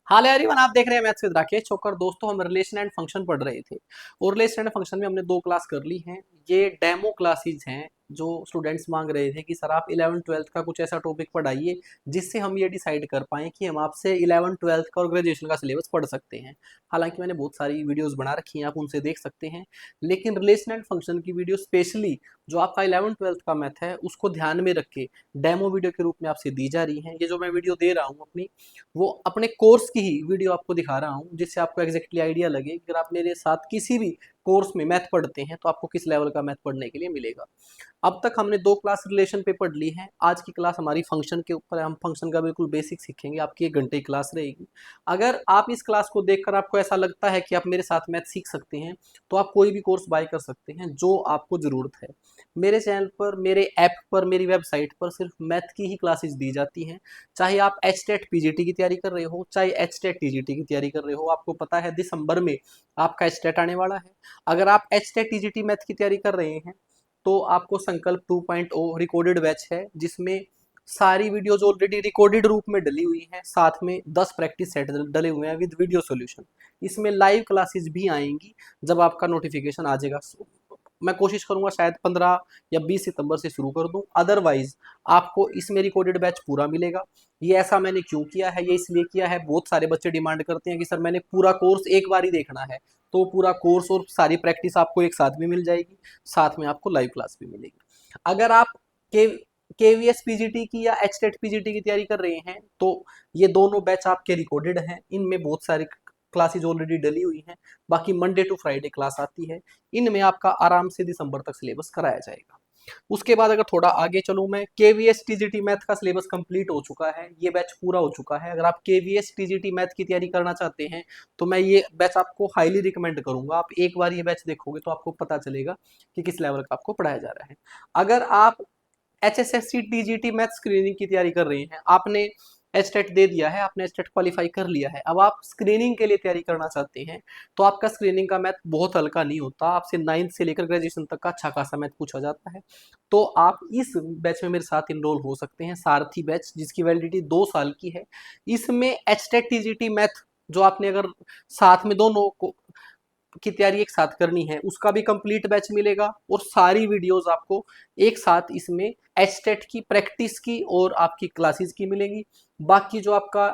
हाल everyone, आप देख रहे हैं मैथ्स विद राकेश छोकर। दोस्तों, हम रिलेशन एंड फंक्शन पढ़ रहे थे और रिलेशन एंड फंक्शन में हमने दो क्लास कर ली हैं। ये डेमो क्लासेस हैं जो स्टूडेंट्स मांग रहे थे कि सर आप 11th-12th का कुछ ऐसा टॉपिक पढ़ाइए जिससे हम ये डिसाइड कर पाएँ कि हम आपसे 11th-12th का और ग्रेजुएशन का सिलेबस पढ़ सकते हैं। हालांकि मैंने बहुत सारी वीडियोस बना रखी हैं, आप उनसे देख सकते हैं, लेकिन रिलेशन एंड फंक्शन की वीडियो स्पेशली जो आपका 11th-12th का मैथ है उसको ध्यान में रख के डेमो वीडियो के रूप में आपसे दी जा रही है। ये जो मैं वीडियो दे रहा हूँ अपनी, वो अपने कोर्स की ही वीडियो आपको दिखा रहा हूँ जिससे आपको एग्जैक्टली आइडिया लगे कि अगर आप मेरे साथ किसी भी कोर्स में मैथ पढ़ते हैं तो आपको किस लेवल का मैथ पढ़ने के लिए मिलेगा। अब तक हमने दो क्लास रिलेशन पे पढ़ ली है। आज की क्लास हमारी फंक्शन के ऊपर है। हम फंक्शन का बिल्कुल बेसिक सीखेंगे। आपकी 1 घंटे की क्लास रहेगी। अगर आप इस क्लास को देखकर आपको ऐसा लगता है कि आप मेरे साथ मैथ सीख सकते हैं तो आप कोई भी कोर्स बाय कर सकते हैं जो आपको ज़रूरत है। मेरे चैनल पर, मेरे ऐप पर, मेरी वेबसाइट पर सिर्फ मैथ की ही क्लासेस दी जाती हैं। चाहे आप एच टेट पीजीटी की तैयारी कर रहे हो, चाहे एच टेट टीजीटी की तैयारी कर रहे हो। आपको पता है दिसंबर में आपका एच टेट आने वाला है। अगर आप एच टेट टीजीटी मैथ की तैयारी कर रहे हैं तो आपको संकल्प 2.0 रिकॉर्डेड बैच है जिसमें सारी वीडियोज ऑलरेडी रिकॉर्डेड रूप में डली हुई हैं। साथ में 10 प्रैक्टिस सेट डले हुए हैं विद वीडियो सॉल्यूशन। इसमें लाइव क्लासेस भी आएंगी जब आपका नोटिफिकेशन आ जाएगा। मैं कोशिश करूंगा शायद 15 या 20 सितंबर से शुरू कर दूं, अदरवाइज आपको इसमें रिकॉर्डेड बैच पूरा मिलेगा। ये ऐसा मैंने क्यों किया है? ये इसलिए किया है, बहुत सारे बच्चे डिमांड करते हैं कि सर मैंने पूरा कोर्स एक बार ही देखना है। तो पूरा कोर्स और सारी प्रैक्टिस आपको एक साथ भी मिल जाएगी, साथ में आपको लाइव क्लास भी मिलेगी। अगर आप के केवीएस पीजीटी की या एचटेट पीजीटी की तैयारी कर रहे हैं तो ये दोनों बैच आपके रिकॉर्डेड हैं। इनमें बहुत सारी क्लासेज ऑलरेडी डली हुई हैं। बाकी मंडे टू फ्राइडे क्लास आती है। इनमें आपका आराम से दिसंबर तक सिलेबस कराया जाएगा। उसके बाद अगर थोड़ा आगे चलूँ मैं, केवीएस टीजीटी मैथ का सिलेबस कंप्लीट हो चुका है। ये बैच पूरा हो चुका है। अगर आप केवीएस टीजीटी मैथ की तैयारी करना चाहते हैं तो मैं ये बैच आपको हाईली रिकमेंड करूंगा। आप एक बार ये बैच देखोगे तो आपको पता चलेगा कि किस लेवल का आपको पढ़ाया जा रहा है। अगर आप एचएसएससी टीजीटी मैथ स्क्रीनिंग की तैयारी कर रहे हैं, आपने एचटेट दे दिया है, आपने एचटेट क्वालिफाई कर लिया है, अब आप स्क्रीनिंग के लिए तैयारी करना चाहते हैं तो आपका स्क्रीनिंग का मैथ बहुत हल्का नहीं होता। आपसे 9th से लेकर ग्रेजुएशन तक का अच्छा खासा मैथ पूछा जाता है। तो आप इस बैच में मेरे साथ इनरोल हो सकते हैं, सारथी बैच, जिसकी वैलिडिटी 2 साल की है। इसमें एचटेट टीजीटी मैथ जो आपने अगर साथ में दोनों को की तैयारी एक साथ करनी है उसका भी कंप्लीट बैच मिलेगा और सारी वीडियोस आपको एक साथ इसमें एचटेट की प्रैक्टिस की और आपकी क्लासेस की मिलेंगी। बाकी जो आपका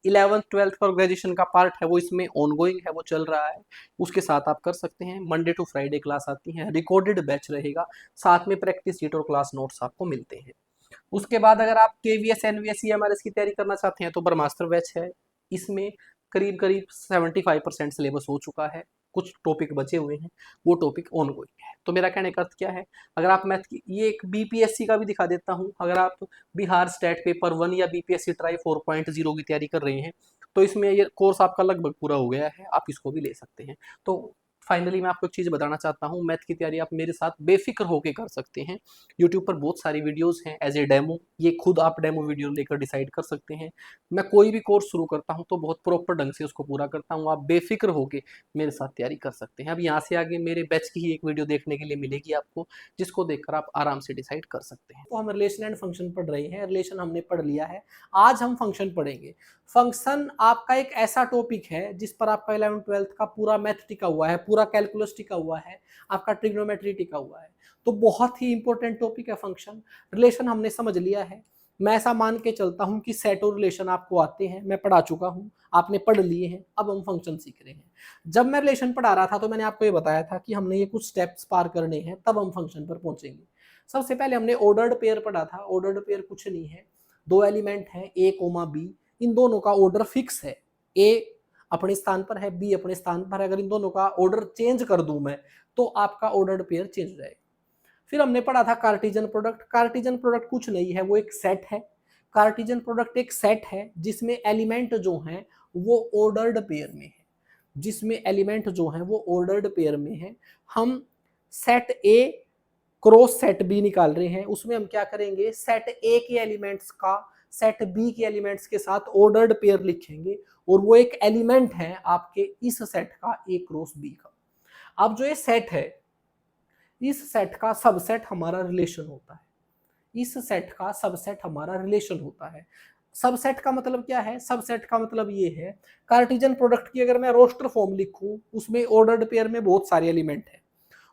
11th-12th का और ग्रेजुएशन का पार्ट है वो इसमें ऑनगोइंग है, वो चल रहा है, उसके साथ आप कर सकते हैं। मंडे टू फ्राइडे क्लास आती है, रिकॉर्डेड बैच रहेगा, साथ में प्रैक्टिस शीट और क्लास नोट्स आपको मिलते हैं। उसके बाद अगर आप केवीएस एनवीएस ईएमआरएस की तैयारी करना चाहते हैं तो ब्रह्मास्त्र बैच है। इसमें करीब करीब 75% सिलेबस हो चुका है, कुछ टॉपिक बचे हुए हैं, वो टॉपिक ऑन गोइंग है। तो मेरा कहने का अर्थ क्या है, अगर आप मैथ की, ये एक बीपीएससी का भी दिखा देता हूँ, अगर आप बिहार स्टेट पेपर 1 या बीपीएससी ट्राई 4.0 की तैयारी कर रहे हैं तो इसमें ये कोर्स आपका लगभग पूरा हो गया है, आप इसको भी ले सकते हैं। तो फाइनली मैं आपको एक चीज़ बताना चाहता हूँ, मैथ की तैयारी आप मेरे साथ बेफिक्र होकर कर सकते हैं। यूट्यूब पर बहुत सारी वीडियोस हैं एज ए डेमो, ये खुद आप डेमो वीडियो लेकर डिसाइड कर सकते हैं। मैं कोई भी कोर्स शुरू करता हूँ तो बहुत प्रॉपर ढंग से उसको पूरा करता हूँ। आप बेफिक्र होकर मेरे साथ तैयारी कर सकते हैं। अब यहाँ से आगे मेरे बैच की ही एक वीडियो देखने के लिए मिलेगी आपको, जिसको देखकर आप आराम से डिसाइड कर सकते हैं। तो हम रिलेशन एंड फंक्शन पढ़ रहे हैं, रिलेशन हमने पढ़ लिया है। आज हम फंक्शन पढ़ेंगे। फंक्शन आपका एक ऐसा टॉपिक है जिस पर आपका 11th-12th का पूरा मैथ टिका हुआ है, पूरा कैलकुलस टिका हुआ है, आपका ट्रिग्नोमेट्री टिका हुआ है। तो बहुत ही इंपॉर्टेंट टॉपिक है फंक्शन। रिलेशन हमने समझ लिया है। मैं ऐसा मान के चलता हूं कि सेट और रिलेशन आपको आते हैं, मैं पढ़ा चुका हूं, आपने पढ़ लिए हैं, अब हम फंक्शन सीख रहे हैं। जब मैं रिलेशन पढ़ा रहा था तो मैंने आपको ये बताया था कि हमने ये कुछ स्टेप्स पार करने हैं तब हम फंक्शन पर पहुंचेंगे। सबसे पहले हमने ऑर्डर्ड पेयर पढ़ा था। ऑर्डर्ड पेयर कुछ नहीं है, दो एलिमेंट है ए कोमा बी, इन दोनों का ऑर्डर फिक्स है। ए अपने स्थान पर है, बी अपने स्थान पर है। अगर इन दोनों का ऑर्डर चेंज कर दूं मैं तो आपका ऑर्डर्ड पेयर चेंज हो जाएगा। फिर हमने पढ़ा था कार्टिजन प्रोडक्ट। कार्टिजन प्रोडक्ट कुछ नहीं है, वो एक सेट है। कार्टिजन प्रोडक्ट एक सेट है जिसमें एलिमेंट जो हैं वो ऑर्डर्ड पेयर में है, जिसमें एलिमेंट जो हैं वो ऑर्डर्ड पेयर में है। हम set A cross set B निकाल रहे हैं, उसमें हम क्या करेंगे, सेट ए के एलिमेंट्स का सेट बी के एलिमेंट्स के साथ ऑर्डर्ड पेयर लिखेंगे और वो एक एलिमेंट है आपके इस सेट का ए क्रॉस बी का। अब जो ये सेट है, इस सेट का सबसेट हमारा रिलेशन होता है। इस सेट का सबसेट हमारा रिलेशन होता है। सबसेट का मतलब क्या है? सबसेट का मतलब ये है, कार्टेशियन प्रोडक्ट की अगर मैं रोस्टर फॉर्म लिखूं, उसमें ऑर्डर्ड पेयर में बहुत सारे एलिमेंट हैं,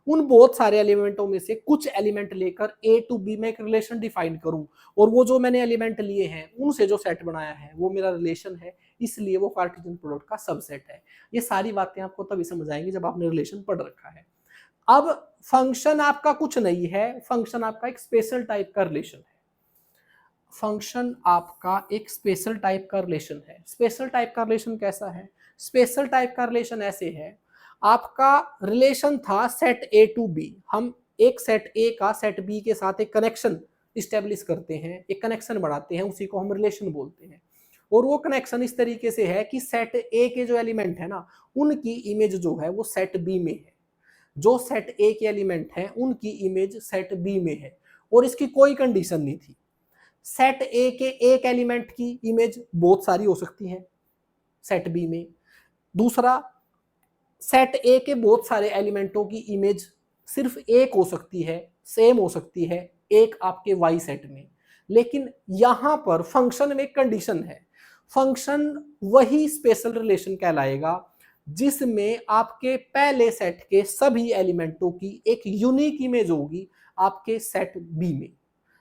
उन बहुत सारे एलिमेंटों में से कुछ एलिमेंट लेकर ए टू बी में एक रिलेशन डिफाइन करूं, और वो जो मैंने एलिमेंट लिए हैं उनसे जो सेट बनाया है वो मेरा रिलेशन है, इसलिए वो कार्टेशियन प्रोडक्ट का सबसेट है। ये सारी बातें आपको तभी समझ आएंगी जब आपने रिलेशन पढ़ रखा है। अब फंक्शन आपका कुछ नहीं है, फंक्शन आपका एक स्पेशल टाइप का रिलेशन है। फंक्शन आपका एक स्पेशल टाइप का रिलेशन है। स्पेशल टाइप का रिलेशन कैसा है? स्पेशल टाइप का रिलेशन ऐसे है, आपका रिलेशन था सेट ए टू बी, हम एक सेट ए का सेट बी के साथ एक कनेक्शन इस्टेब्लिश करते हैं, एक कनेक्शन बढ़ाते हैं, उसी को हम रिलेशन बोलते हैं। और वो कनेक्शन इस तरीके से है कि सेट ए के जो एलिमेंट है ना, उनकी इमेज जो है वो सेट बी में है, जो सेट ए के एलिमेंट हैं उनकी इमेज सेट बी में है, और इसकी कोई कंडीशन नहीं थी। सेट ए के एक एलिमेंट की इमेज बहुत सारी हो सकती है सेट बी में, दूसरा सेट ए के बहुत सारे एलिमेंटों की इमेज सिर्फ एक हो सकती है, सेम हो सकती है एक आपके वाई सेट में। लेकिन यहां पर फंक्शन में कंडीशन है, फंक्शन वही स्पेशल रिलेशन कहलाएगा जिसमें आपके पहले सेट के सभी एलिमेंटों की एक यूनिक इमेज होगी आपके सेट बी में।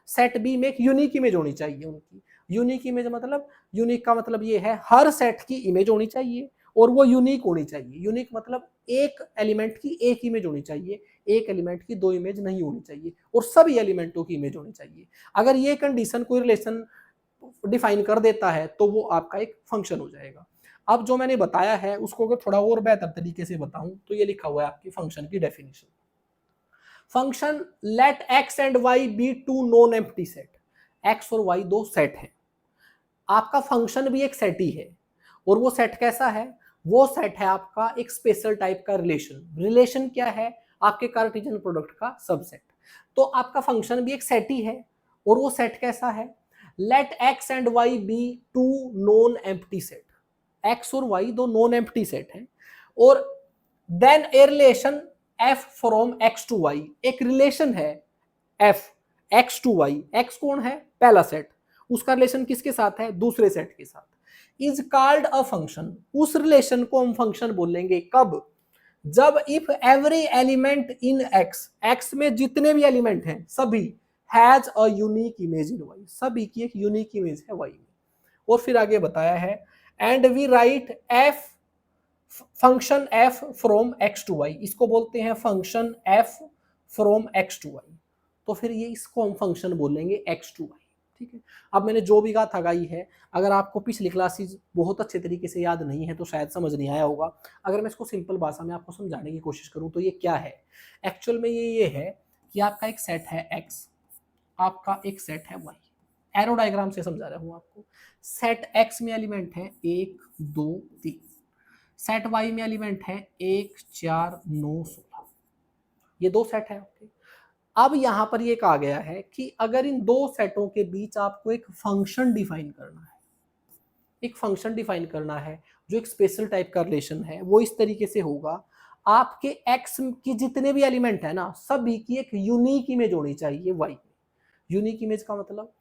सेट बी में एक यूनिक इमेज होनी चाहिए उनकी। यूनिक इमेज मतलब, यूनिक का मतलब ये है हर सेट की इमेज होनी चाहिए और वो यूनिक होनी चाहिए। यूनिक मतलब एक एलिमेंट की एक इमेज होनी चाहिए, एक एलिमेंट की दो इमेज नहीं होनी चाहिए, और सभी एलिमेंटों की इमेज होनी चाहिए। अगर ये कंडीशन कोई रिलेशन डिफाइन कर देता है तो वो आपका एक फंक्शन हो जाएगा। अब जो मैंने बताया है उसको अगर थोड़ा और बेहतर तरीके से बताऊं तो ये लिखा हुआ है आपकी फंक्शन की definition. Function let X and Y be two non empty set. X और वाई दो सेट हैं, आपका फंक्शन भी एक सेट ही है, और वो सेट कैसा है? वो सेट है आपका एक स्पेशल टाइप का रिलेशन। रिलेशन क्या है? आपके कार्टेशियन प्रोडक्ट का सबसेट। तो आपका फंक्शन भी एक सेट ही है, और वो सेट कैसा है? Let X and Y be two non empty set. X और वाई दो नॉन एम्प्टी सेट हैं, और then a relation F from X to Y. एक रिलेशन है F X to Y. X कौन है? पहला सेट, उसका रिलेशन किसके साथ है? दूसरे सेट के साथ। Is called a function. उस रिलेशन को हम फंक्शन बोलेंगे कब? जब if every element in X, X में जितने भी एलिमेंट हैं सभी, has a unique image in Y, सभी की एक यूनिक इमेज है वाई में। और फिर आगे बताया है and we write F function F from X to Y, इसको बोलते हैं function F from X to Y. तो फिर ये इसको हम फंक्शन बोलेंगे एक्स टू वाई। ठीक है, अब मैंने जो भी कहा था गाई है, अगर आपको पिछली क्लासेस बहुत अच्छे तरीके से याद नहीं है तो शायद समझ नहीं आया होगा। अगर मैं इसको सिंपल भाषा में आपको समझाने की कोशिश करूं तो ये क्या है एक्चुअल में? ये है कि आपका एक सेट है एक्स, आपका एक सेट है वाई। एरो डायग्राम से समझा रहा हूं आपको। सेट एक्स में एलिमेंट है 1 2 3, सेट वाई में एलिमेंट है 1 4 9 16, ये दो सेट है आपके। अब यहां पर ये कहा गया है कि अगर इन दो सेटों के बीच आपको एक फंक्शन डिफाइन करना है, एक फंक्शन डिफाइन करना है जो एक स्पेशल टाइप का रिलेशन है, वो इस तरीके से होगा, आपके एक्स की जितने भी एलिमेंट है ना, सभी की एक यूनिक इमेज होनी चाहिए वाई में। यूनिक इमेज का मतलब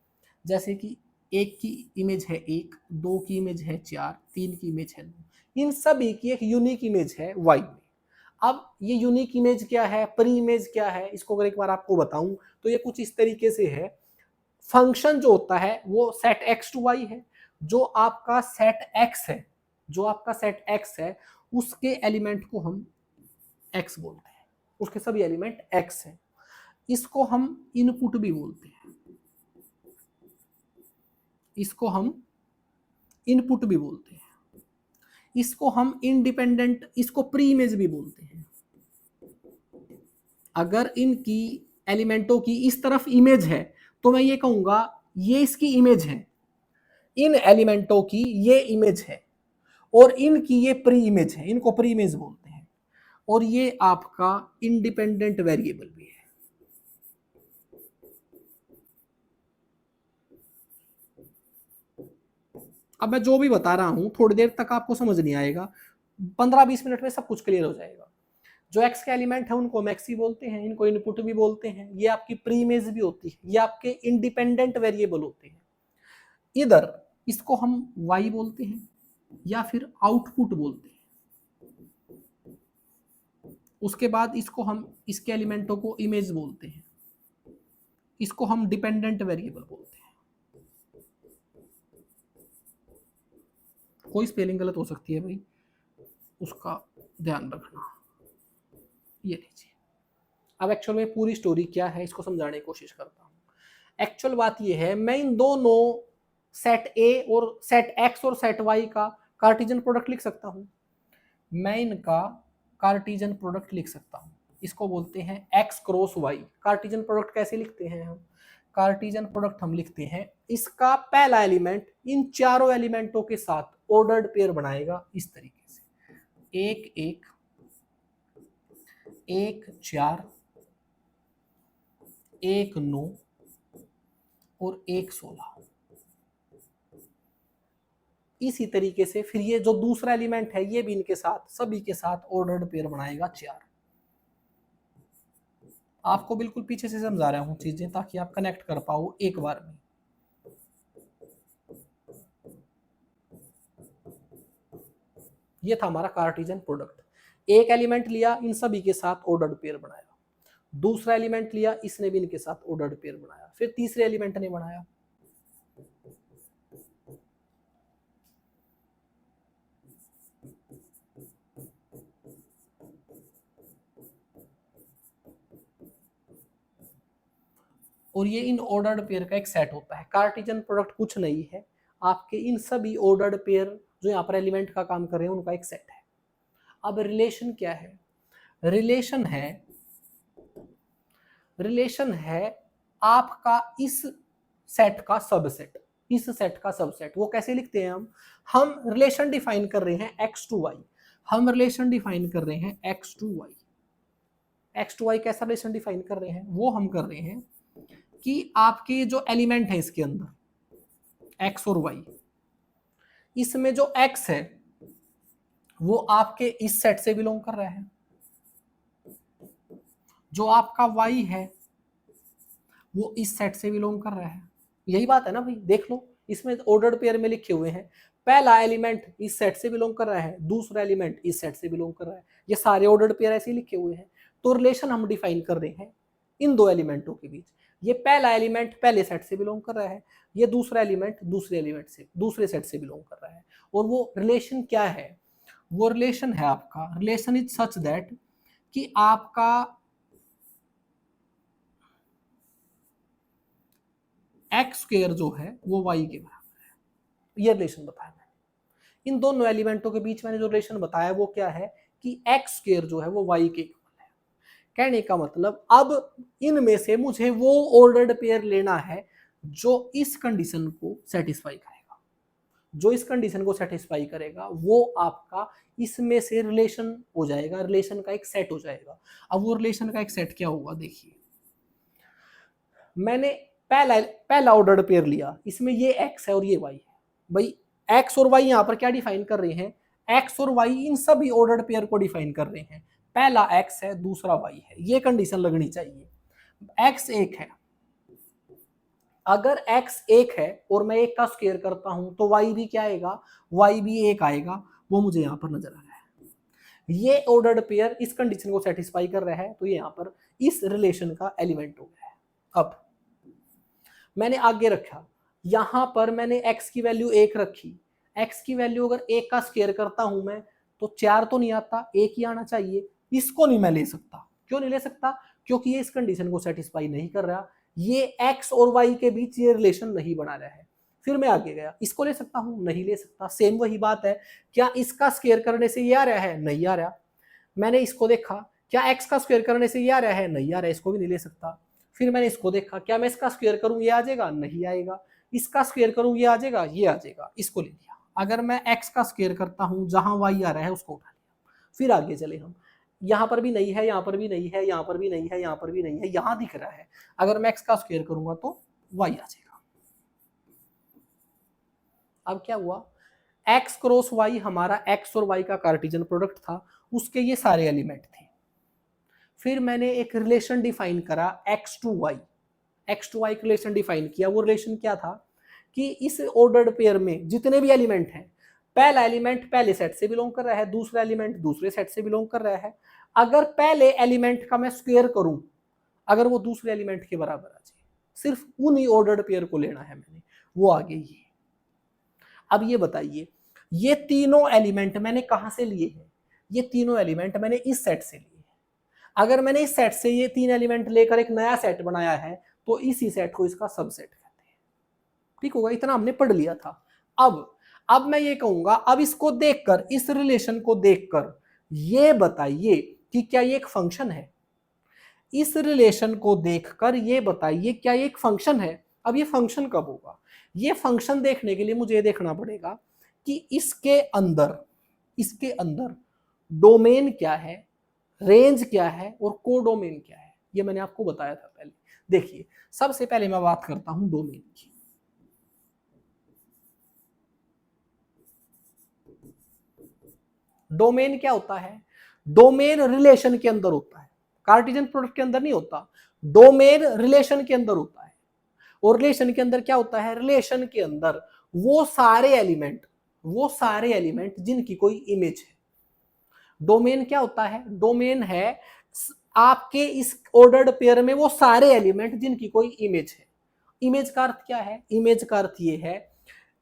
जैसे कि एक की इमेज है 1, 2 की इमेज है 4, 3 की इमेज है 2, इन सभी की एक यूनिक इमेज है वाई में। अब ये यूनिक इमेज क्या है, प्री इमेज क्या है, इसको अगर एक बार आपको बताऊं तो ये कुछ इस तरीके से है। फंक्शन जो होता है वो सेट एक्स टू वाई है, जो आपका सेट एक्स है, जो आपका सेट एक्स है उसके एलिमेंट को हम एक्स बोलते हैं, उसके सभी एलिमेंट एक्स हैं। इसको हम इनपुट भी बोलते हैं, इसको हम इनपुट भी बोलते हैं, इसको हम इंडिपेंडेंट, इसको प्री इमेज भी बोलते हैं। अगर इनकी एलिमेंटों की इस तरफ इमेज है तो मैं ये कहूंगा ये इसकी इमेज है, इन एलिमेंटों की ये इमेज है, और इनकी ये प्री इमेज है, इनको प्री इमेज बोलते हैं। और ये आपका इंडिपेंडेंट वेरिएबल भी है। अब मैं जो भी बता रहा हूं थोड़ी देर तक आपको समझ नहीं आएगा, 15-20 मिनट में सब कुछ क्लियर हो जाएगा। जो एक्स के एलिमेंट है उनको हम एक्स ही बोलते हैं, इनको इनपुट भी बोलते हैं, ये आपकी प्री इमेज भी होती है, ये आपके इंडिपेंडेंट वेरिएबल होते हैं। इधर इसको हम y बोलते हैं या फिर आउटपुट बोलते हैं। उसके बाद इसको हम इसके एलिमेंटों को इमेज बोलते हैं, इसको हम डिपेंडेंट वेरिएबल बोलते हैं। कोई स्पेलिंग गलत हो सकती है भाई, उसका ध्यान रखना। ये लीजिए, अब एक्चुअल में पूरी स्टोरी क्या है इसको समझाने की कोशिश करता हूँ। एक्चुअल बात ये है, मैं इन दोनों सेट ए और सेट एक्स और सेट वाई का कार्टेशियन प्रोडक्ट लिख सकता हूँ। मैं इनका कार्टेशियन प्रोडक्ट लिख सकता हूँ, इसको बोलते हैं X cross Y. Cartesian product कैसे लिखते हैं हम? कार्टेशियन प्रोडक्ट हम लिखते हैं, इसका पहला एलिमेंट इन चारों एलिमेंटों के साथ ऑर्डर्ड पेयर बनाएगा इस तरीके से, 1 1 1 4 1 9 और 1 16। इसी तरीके से फिर ये जो दूसरा एलिमेंट है ये भी इनके साथ सभी के साथ ऑर्डर्ड पेयर बनाएगा 4। आपको बिल्कुल पीछे से समझा रहा हूं चीजें ताकि आप कनेक्ट कर पाओ एक बार में। ये था हमारा कार्टेशियन प्रोडक्ट। एक एलिमेंट लिया, इन सभी के साथ ऑर्डर्ड पेयर बनाया, दूसरा एलिमेंट लिया, इसने भी इनके साथ ऑर्डर्ड पेयर बनाया, फिर तीसरे एलिमेंट ने बनाया। और ये इन ऑर्डर्ड पेयर का एक सेट होता है। कार्टेशियन प्रोडक्ट कुछ नहीं है, आपके इन सभी ऑर्डर्ड पेयर जो यहाँ पर एलिमेंट का काम कर रहे हैं उनका एक सेट है। अब रिलेशन क्या है? रिलेशन है आपका इस सेट का सबसेट, इस सेट का सबसेट। वो कैसे लिखते हैं हम रिलेशन डिफाइन कर रहे हैं एक्स टू वाई, हम रिलेशन डिफाइन कर रहे हैं X to Y. X to Y कैसा रिलेशन डिफाइन कर रहे हैं? वो हम कर रहे हैं कि आपके जो एलिमेंट है इसके अंदर एक्स और वाई, इसमें जो एक्स है वो आपके इस सेट से बिलोंग कर रहा है, जो आपका वाई है वो इस सेट से बिलोंग कर रहा है। यही बात है ना भाई, देख लो इसमें ऑर्डर्ड पेयर में लिखे हुए हैं, पहला एलिमेंट इस सेट से बिलोंग कर रहा है, दूसरा एलिमेंट इस सेट से बिलोंग कर रहा है, ये सारे ऑर्डर्ड पेयर ऐसे लिखे हुए हैं। तो रिलेशन हम डिफाइन कर रहे हैं इन दो एलिमेंटों के बीच। ये पहला एलिमेंट पहले सेट से बिलोंग कर रहा है, ये दूसरा एलिमेंट दूसरे एलिमेंट से दूसरे सेट से बिलोंग कर रहा है। और वो रिलेशन क्या है? वो रिलेशन है आपका, रिलेशन इज सच दैट कि आपका एक्स स्क्वायर जो है वो वाई के बराबर है। ये रिलेशन बताया मैंने। इन दोनों एलिमेंटों के बीच मैंने जो रिलेशन बताया वो क्या है कि एक्स स्क्वायर जो है वो वाई के इक्वल है। कहने का मतलब अब इनमें से मुझे वो ऑर्डर्ड पेयर लेना है जो इस कंडीशन को सेटिस्फाई करेगा, जो इस कंडीशन को सेटिस्फाई करेगा वो आपका इसमें से रिलेशन हो जाएगा, रिलेशन का एक सेट हो जाएगा। अब वो रिलेशन का एक सेट क्या होगा? देखिए, मैंने पहला ऑर्डर्ड पेयर लिया, इसमें ये एक्स है और ये वाई है। भाई एक्स और वाई यहाँ पर क्या डिफाइन कर रहे हैं? एक्स और वाई इन सभी ऑर्डर्ड पेयर को डिफाइन कर रहे हैं। पहला एक्स है, दूसरा वाई है, ये कंडीशन लगनी चाहिए। एक्स एक है, अगर एक्स एक है और मैं एक का स्क्वायर करता हूं तो वाई भी क्या आएगा? वाई भी एक आएगा, वो मुझे यहाँ पर नजर आ रहा है। ये ऑर्डर्ड पेयर इस कंडीशन को सेटिस्फाई कर रहा है, तो ये यहाँ पर इस रिलेशन का एलिमेंट हो गया है। अब मैंने आगे रखा, यहां पर मैंने x की वैल्यू 1 रखी। x की वैल्यू अगर 1 का स्क्वायर करता हूं मैं तो 4 तो नहीं आता, 1 ही आना चाहिए। इसको नहीं मैं ले सकता। क्यों नहीं ले सकता? क्योंकि ये इस कंडीशन को सेटिस्फाई नहीं कर रहा, ये x और y के बीच ये रिलेशन नहीं बना रहा है। फिर मैं आगे गया, इसको ले सकता हूं? नहीं ले सकता। सेम वही बात है, क्या इसका स्क्वायर करने से ये आ रहा है? नहीं आ रहा। मैंने इसको देखा, क्या x का स्क्वायर करने से ये आ रहा है? नहीं आ रहा, इसको भी नहीं ले सकता। फिर मैंने इसको देखा, क्या मैं इसका स्क्वायर करूं ये आ जाएगा? नहीं आएगा। इसका स्क्वायर करूं ये आ जाएगा? ये आ जाएगा, इसको ले लिया। अगर मैं x का स्क्वायर करता हूं, जहां y आ रहा है उसको उठा लिया। फिर आगे चले हम, यहां पर भी नहीं है, यहां पर भी नहीं है, यहां पर भी नहीं है, यहां पर भी नहीं है, यहां दिख रहा है। अगर मैं x का स्क्वायर करूंगा तो y आ जाएगा। अब क्या हुआ? x क्रॉस y हमारा x और y का कार्टेशियन प्रोडक्ट था, उसके ये सारे एलिमेंट थे। फिर मैंने एक रिलेशन डिफाइन करा x टू y का रिलेशन डिफाइन किया। वो रिलेशन क्या था कि इस ऑर्डर्ड पेयर में जितने भी एलिमेंट हैं, पहला एलिमेंट पहले सेट से बिलोंग कर रहा है, दूसरा एलिमेंट दूसरे सेट से बिलोंग कर रहा है। अगर पहले एलिमेंट का मैं स्क्वायर करूं, अगर वो दूसरे एलिमेंट के बराबर आ जाए, सिर्फ उन ही ऑर्डर्ड पेयर को लेना है मैंने, वो आगे ये। अब ये बताइए, ये तीनों एलिमेंट मैंने कहां से लिए हैं? ये तीनों एलिमेंट मैंने इस सेट से लिए। अगर मैंने इस सेट से ये तीन एलिमेंट लेकर एक नया सेट बनाया है, तो इसी सेट को इसका सबसेट कहते हैं। ठीक होगा, इतना हमने पढ़ लिया था। अब मैं ये कहूंगा, अब इसको देखकर, इस रिलेशन को देखकर ये बताइए कि क्या ये एक फंक्शन है? इस रिलेशन को देखकर ये बताइए क्या ये एक फंक्शन है? अब ये फंक्शन कब होगा? ये फंक्शन देखने के लिए मुझे ये देखना पड़ेगा कि इसके अंदर डोमेन क्या है, रेंज क्या है और कोडोमेन क्या है। ये मैंने आपको बताया था पहले। देखिए, सबसे पहले मैं बात करता हूं डोमेन की। डोमेन क्या होता है? डोमेन रिलेशन के अंदर होता है, कार्टेशियन प्रोडक्ट के अंदर नहीं होता। डोमेन रिलेशन के अंदर होता है। और रिलेशन के अंदर क्या होता है? रिलेशन के अंदर वो सारे एलिमेंट जिनकी कोई इमेज है। डोमेन क्या होता है? डोमेन है आपके इस ऑर्डर्ड पेयर में वो सारे एलिमेंट जिनकी कोई इमेज है। इमेज का अर्थ क्या है? इमेज का अर्थ ये है,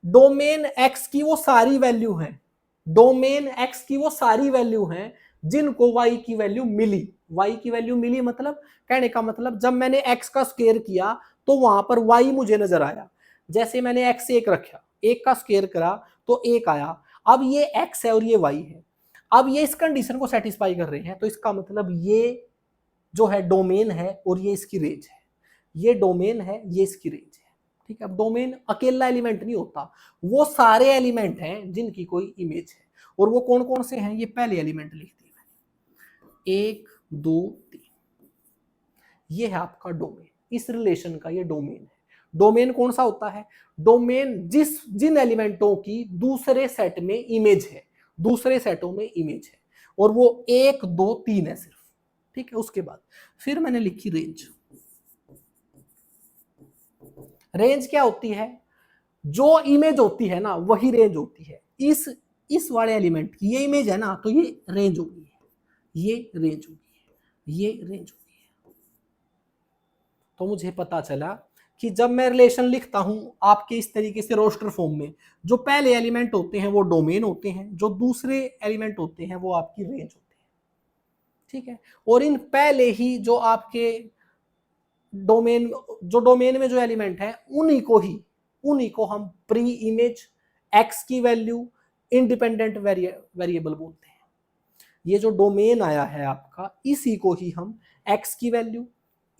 डोमेन एक्स की वो सारी वैल्यू है, डोमेन एक्स की वो सारी वैल्यू हैं जिनको वाई की वैल्यू मिली। वाई की वैल्यू मिली मतलब, कहने का मतलब, जब मैंने एक्स का स्क्वायर किया तो वहां पर वाई मुझे नजर आया। जैसे मैंने एक्स एक रखा, एक का स्क्वायर करा तो एक आया। अब ये एक्स है और ये वाई है। अब ये इस कंडीशन को सेटिस्फाई कर रहे हैं, तो इसका मतलब ये जो है डोमेन है और ये इसकी रेंज है। ये डोमेन है, ये इसकी रेंज है। ठीक है, अब डोमेन अकेला एलिमेंट नहीं होता, वो सारे एलिमेंट हैं जिनकी कोई इमेज है। और वो कौन कौन से हैं? ये पहले एलिमेंट लिख दिए मैंने, 1 2 3। ये है आपका डोमेन, इस रिलेशन का ये डोमेन है। डोमेन कौन सा होता है? डोमेन जिन एलिमेंटों की दूसरे सेट में इमेज है, दूसरे सेटों में इमेज है, और वो 1 2 3 है सिर्फ। ठीक है, उसके बाद फिर मैंने लिखी रेंज। रेंज क्या होती है? जो इमेज होती है ना, वही रेंज होती है। इस वाले एलिमेंट की ये इमेज है ना, तो ये रेंज होगी, ये रेंज होगी, ये रेंज होगी। तो मुझे पता चला कि जब मैं रिलेशन लिखता हूं आपके इस तरीके से रोस्टर फॉर्म में, जो पहले एलिमेंट होते हैं वो डोमेन होते हैं, जो दूसरे एलिमेंट होते हैं वो आपकी रेंज होते हैं। ठीक है, और इन पहले ही जो आपके डोमेन में जो एलिमेंट है, उन्हीं को हम प्री इमेज, एक्स की वैल्यू, इंडिपेंडेंट वेरिएबल बोलते हैं। ये जो डोमेन आया है आपका, इसी को ही हम एक्स की वैल्यू,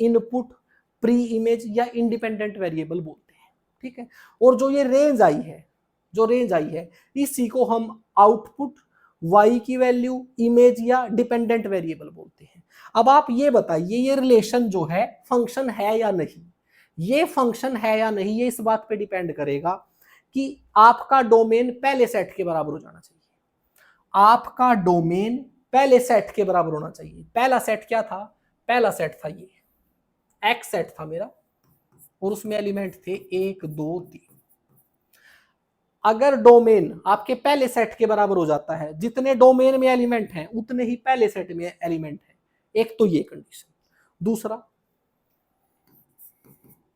इनपुट, प्री इमेज या इंडिपेंडेंट वेरिएबल बोलते हैं। ठीक है, और जो ये रेंज आई है, इसी को हम आउटपुट, वाई की वैल्यू, इमेज या डिपेंडेंट वेरिएबल बोलते हैं। अब आप ये बताइए, ये रिलेशन जो है फंक्शन है या नहीं? ये फंक्शन है या नहीं, ये इस बात पे डिपेंड करेगा कि आपका डोमेन पहले सेट के बराबर हो जाना चाहिए। आपका डोमेन पहले सेट के बराबर होना चाहिए। पहला सेट क्या था? पहला सेट था ये एक्स सेट था मेरा, और उसमें एलिमेंट थे 1 2 3। अगर डोमेन आपके पहले सेट के बराबर हो जाता है, जितने डोमेन में एलिमेंट हैं उतने ही पहले सेट में एलिमेंट हैं, एक तो ये कंडीशन।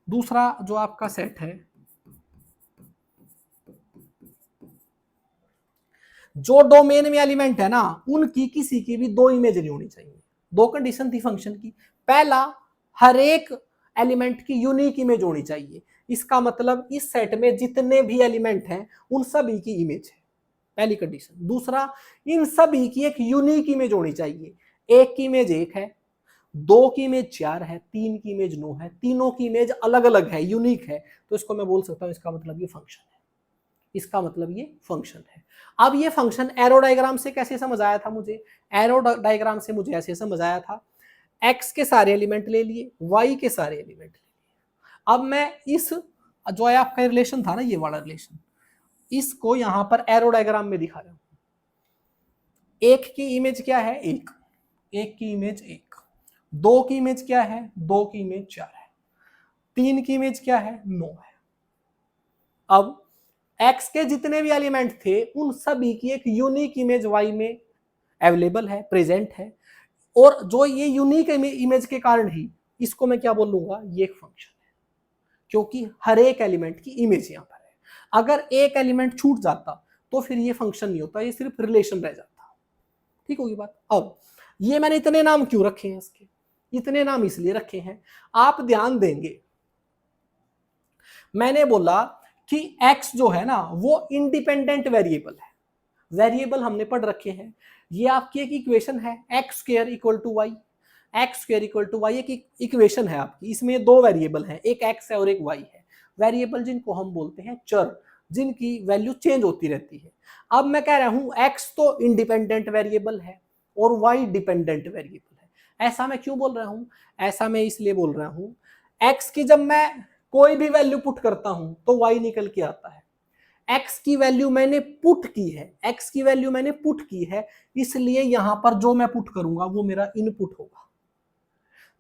दूसरा जो आपका सेट है, जो डोमेन में एलिमेंट है ना, उनकी किसी की भी दो इमेज नहीं होनी चाहिए। दो कंडीशन थी फंक्शन की। पहला, हर एक एलिमेंट की यूनिक इमेज होनी चाहिए। इसका मतलब इस सेट में जितने भी एलिमेंट हैं उन सभी की इमेज है, पहली कंडीशन। दूसरा, इन सभी की एक यूनिक इमेज होनी चाहिए। एक की इमेज 1 है, 2 की इमेज 4 है, 3 की इमेज 9 है, तीनों की इमेज अलग अलग है, यूनिक है। तो इसको मैं बोल सकता हूं, इसका मतलब ये फंक्शन है। इसका मतलब ये फंक्शन है। अब ये फंक्शन एरो डायग्राम से कैसे समझ आया था मुझे? एरो डायग्राम से मुझे ऐसे समझ आया था, एक्स के सारे एलिमेंट ले लिए, वाई के सारे एलिमेंट ले लिए। अब मैं इस जो है आपका रिलेशन था ना, ये वाला रिलेशन, इसको यहां पर एरो डायग्राम में दिखा रहा हूं। एक की इमेज क्या है? एक की इमेज 1, 2 की इमेज क्या है? 2 की इमेज 4 है, 3 की इमेज क्या है? 9 है। अब x के जितने भी एलिमेंट थे उन सभी की एक यूनिक इमेज y में अवेलेबल है, प्रेजेंट है, और जो ये यूनिक इमेज के कारण ही इसको मैं क्या बोलूंगा, ये एक फंक्शन है, क्योंकि हर एक एलिमेंट की इमेज यहां पर है। अगर एक एलिमेंट छूट जाता तो फिर ये फंक्शन नहीं होता, ये सिर्फ रिलेशन रह जाता। ठीक होगी बात। अब ये मैंने इतने नाम क्यों रखे हैं इसके, इतने नाम इसलिए रखे हैं, आप ध्यान देंगे मैंने बोला कि x जो है ना वो इंडिपेंडेंट वेरिएबल है, वेरिएबल हमने पढ़ रखे हैं, ये आपकी एक इक्वेशन है X square equal to Y, X square equal to Y एक इक्वेशन है आपकी, इसमें दो वेरिएबल हैं, एक एक्स है और एक वाई है, वेरिएबल जिनको हम बोलते हैं चर, जिनकी वैल्यू चेंज होती रहती है। अब मैं कह रहा हूं एक्स तो इंडिपेंडेंट वेरिएबल है और वाई डिपेंडेंट वेरिएबल है। ऐसा मैं क्यों बोल रहा हूं, ऐसा मैं इसलिए बोल रहा हूं, एक्स की जब मैं कोई भी वैल्यू पुट करता हूं तो वाई निकल के आता है, x की वैल्यू मैंने पुट की है, x की वैल्यू मैंने पुट की है, इसलिए यहां पर जो मैं पुट करूंगा वो मेरा इनपुट होगा।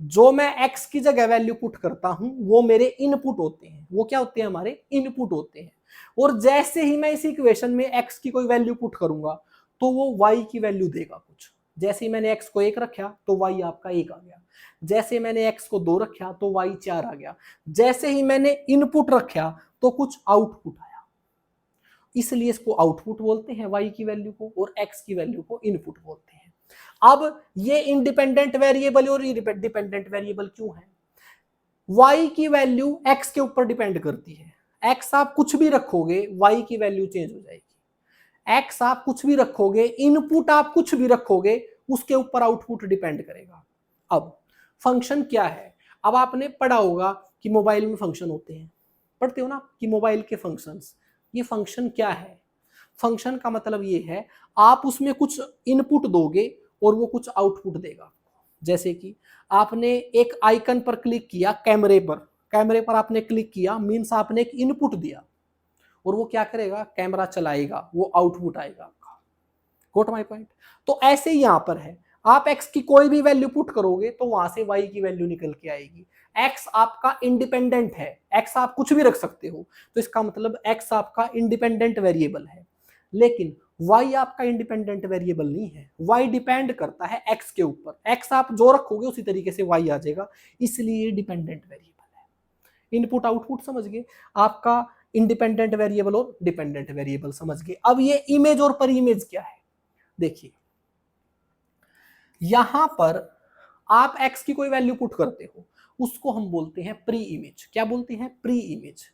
जो मैं x की जगह वैल्यू पुट करता हूं वो मेरे इनपुट होते हैं, वो क्या होते हैं, हमारे इनपुट होते हैं। और जैसे ही मैं इस इक्वेशन में x की कोई वैल्यू पुट करूंगा तो वो y की वैल्यू देगा कुछ। जैसे ही मैंने x को 1 रखा तो y आपका 1 आ गया, जैसे मैंने x को 2 रखा तो y 4 आ गया, जैसे ही मैंने इनपुट रखा तो कुछ आउटपुट आया, इसलिए इसको आउटपुट बोलते हैं y की वैल्यू को, और x की वैल्यू को इनपुट बोलते हैं। अब ये इंडिपेंडेंट वेरिएबल और डिपेंडेंट वेरिएबल क्यों है, y की वैल्यू x के ऊपर डिपेंड करती है, x आप कुछ भी रखोगे y की वैल्यू चेंज हो जाएगी, x आप कुछ भी रखोगे, इनपुट आप कुछ भी रखोगे, उसके ऊपर आउटपुट डिपेंड करेगा। अब फंक्शन क्या है, अब आपने पढ़ा होगा कि मोबाइल में फंक्शन होते हैं, पढ़ते हो ना कि मोबाइल के फंक्शंस, ये फंक्शन क्या है, फंक्शन का मतलब ये है आप उसमें कुछ इनपुट दोगे और वो कुछ आउटपुट देगा। जैसे कि आपने एक आइकन पर क्लिक किया, कैमरे पर आपने क्लिक किया, मींस आपने एक इनपुट दिया और वो क्या करेगा, कैमरा चलाएगा, वो आउटपुट आएगा आपका। Got my point. तो ऐसे ही यहां पर है, आप x की कोई भी वैल्यू पुट करोगे तो वहां से y की वैल्यू निकल के आएगी। x आपका इंडिपेंडेंट है, x आप कुछ भी रख सकते हो, तो इसका मतलब x आपका इंडिपेंडेंट वेरिएबल है, लेकिन y आपका इंडिपेंडेंट वेरिएबल नहीं है, y डिपेंड करता है x के ऊपर, x आप जो रखोगे उसी तरीके से y आ जाएगा, इसलिए डिपेंडेंट वेरिएबल है। इनपुट आउटपुट समझ गए, आपका इंडिपेंडेंट वेरिएबल और डिपेंडेंट वेरिएबल समझ गए। अब ये इमेज और पर इमेज क्या है, देखिए यहां पर आप x की कोई वैल्यू पुट करते हो, उसको हम बोलते हैं प्री इमेज। क्या बोलते हैं, प्री इमेज।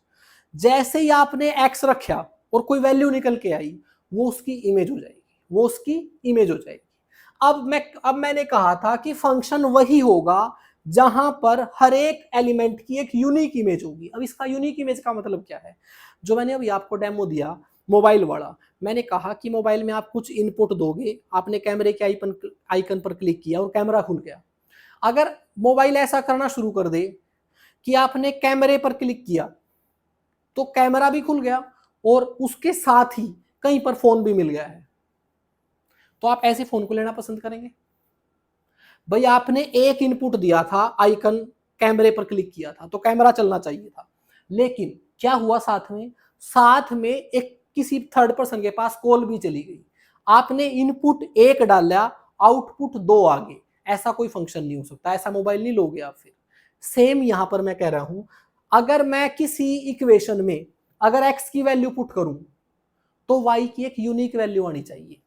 जैसे ही आपने x रखा और कोई वैल्यू निकल के आई, वो उसकी इमेज हो जाएगी, वो उसकी इमेज हो जाएगी। अब मैंने कहा था कि फंक्शन वही होगा जहां पर हर एक एलिमेंट की एक यूनिक इमेज होगी। अब इसका यूनिक इमेज का मतलब क्या है, जो मैंने अभी आपको डेमो दिया मोबाइल वाला, मैंने कहा कि मोबाइल में आप कुछ इनपुट दोगे, आपने कैमरे के आइकन पर क्लिक किया और कैमरा खुल गया। अगर मोबाइल ऐसा करना शुरू कर दे कि आपने कैमरे पर क्लिक किया तो कैमरा भी खुल गया और उसके साथ ही कहीं पर फोन भी मिल गया है, तो आप ऐसे फोन को लेना पसंद करेंगे? भाई आपने एक इनपुट दिया था, आइकन कैमरे पर क्लिक किया था तो कैमरा चलना चाहिए था, लेकिन क्या हुआ, साथ में एक किसी थर्ड पर्सन के पास कॉल भी चली गई, आपने इनपुट 1 डाला, आउटपुट 2 आ गए, ऐसा कोई फंक्शन नहीं हो सकता, ऐसा मोबाइल नहीं लोगे आप फिर। सेम यहां पर मैं कह रहा हूं, अगर मैं किसी इक्वेशन में अगर x की वैल्यू पुट करूं तो y की एक यूनिक वैल्यू आनी चाहिए।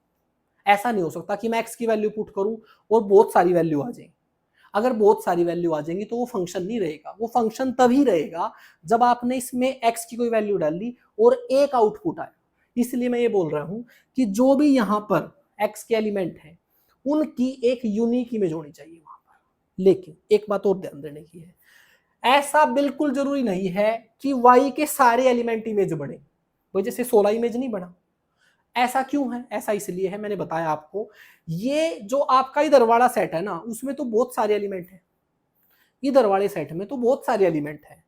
ऐसा नहीं हो सकता कि मैं x की वैल्यू पुट करूं और बहुत सारी वैल्यू आ जाए। अगर बहुत सारी वैल्यू आ जाएंगी तो वो फंक्शन नहीं रहेगा, वो फंक्शन तभी रहेगा जब आपने इसमें x की कोई वैल्यू डाली और एक आउटपुट आया। इसलिए मैं ये बोल रहा हूं कि जो भी यहां पर x के एलिमेंट है उनकी एक यूनिक इमेज होनी चाहिए वहां पर। लेकिन एक बात और ध्यान देने की है, ऐसा बिल्कुल जरूरी नहीं है कि y के सारे एलिमेंट इमेज बने, भाई जैसे 16 इमेज नहीं बना। ऐसा क्यों है, ऐसा इसलिए है, मैंने बताया आपको, ये जो आपका इधर वाला सेट है ना उसमें तो बहुत सारे एलिमेंट हैं, इधर वाले सेट में तो बहुत सारे एलिमेंट हैं,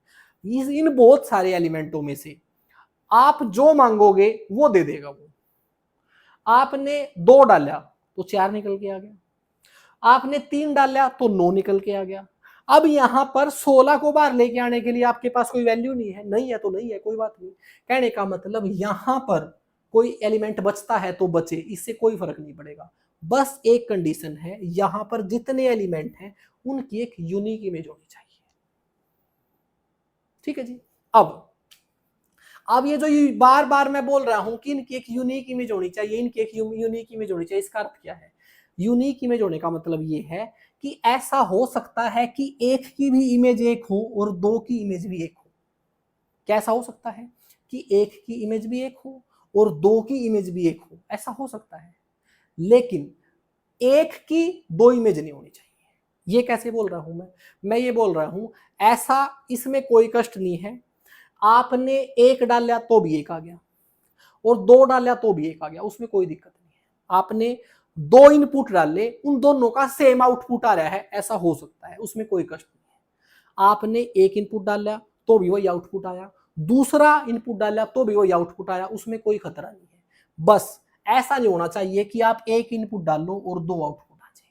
इन बहुत सारे एलिमेंटों में से आप जो मांगोगे वो दे देगा वो। आपने 2 डाला तो 4 निकल के आ गया, आपने 3 डाला तो 9 निकल के आ गया, अब यहां पर 16 को बाहर लेके आने के लिए आपके पास कोई वैल्यू नहीं है तो नहीं है, कोई बात नहीं। कहने का मतलब यहां पर कोई एलिमेंट बचता है तो बचे, इससे कोई फर्क नहीं पड़ेगा। बस एक कंडीशन है, यहां पर जितने एलिमेंट हैं उनकी एक यूनिक इमेज होनी चाहिए। ठीक है जी। अब ये जो बार बार मैं बोल रहा हूं कि इनकी एक यूनिक इमेज होनी चाहिए, इनकी एक यूनिक इमेज होनी चाहिए, इसका अर्थ क्या है? यूनिक इमेज होने का मतलब ये है कि ऐसा हो सकता है कि एक की भी इमेज एक हो और दो की इमेज भी एक हो। कैसा हो सकता है? कि एक की इमेज भी एक हो और दो की इमेज भी एक हो, ऐसा हो सकता है। लेकिन एक की दो इमेज नहीं होनी चाहिए। ये कैसे बोल रहा हूं मैं ये बोल रहा हूं ऐसा, इसमें कोई कष्ट नहीं है। आपने एक डाला तो भी एक आ गया और दो डाला तो भी एक आ गया, उसमें कोई दिक्कत नहीं है। आपने दो इनपुट डाले, उन दोनों का सेम आउटपुट आ रहा है, ऐसा हो सकता है, उसमें कोई कष्ट नहीं है। आपने एक इनपुट डाला तो भी वही आउटपुट आया, दूसरा इनपुट डाला तो भी वही आउटपुट आया, उसमें कोई खतरा नहीं है। बस ऐसा नहीं होना चाहिए कि आप एक इनपुट डालो और दो आउटपुट आ जाए।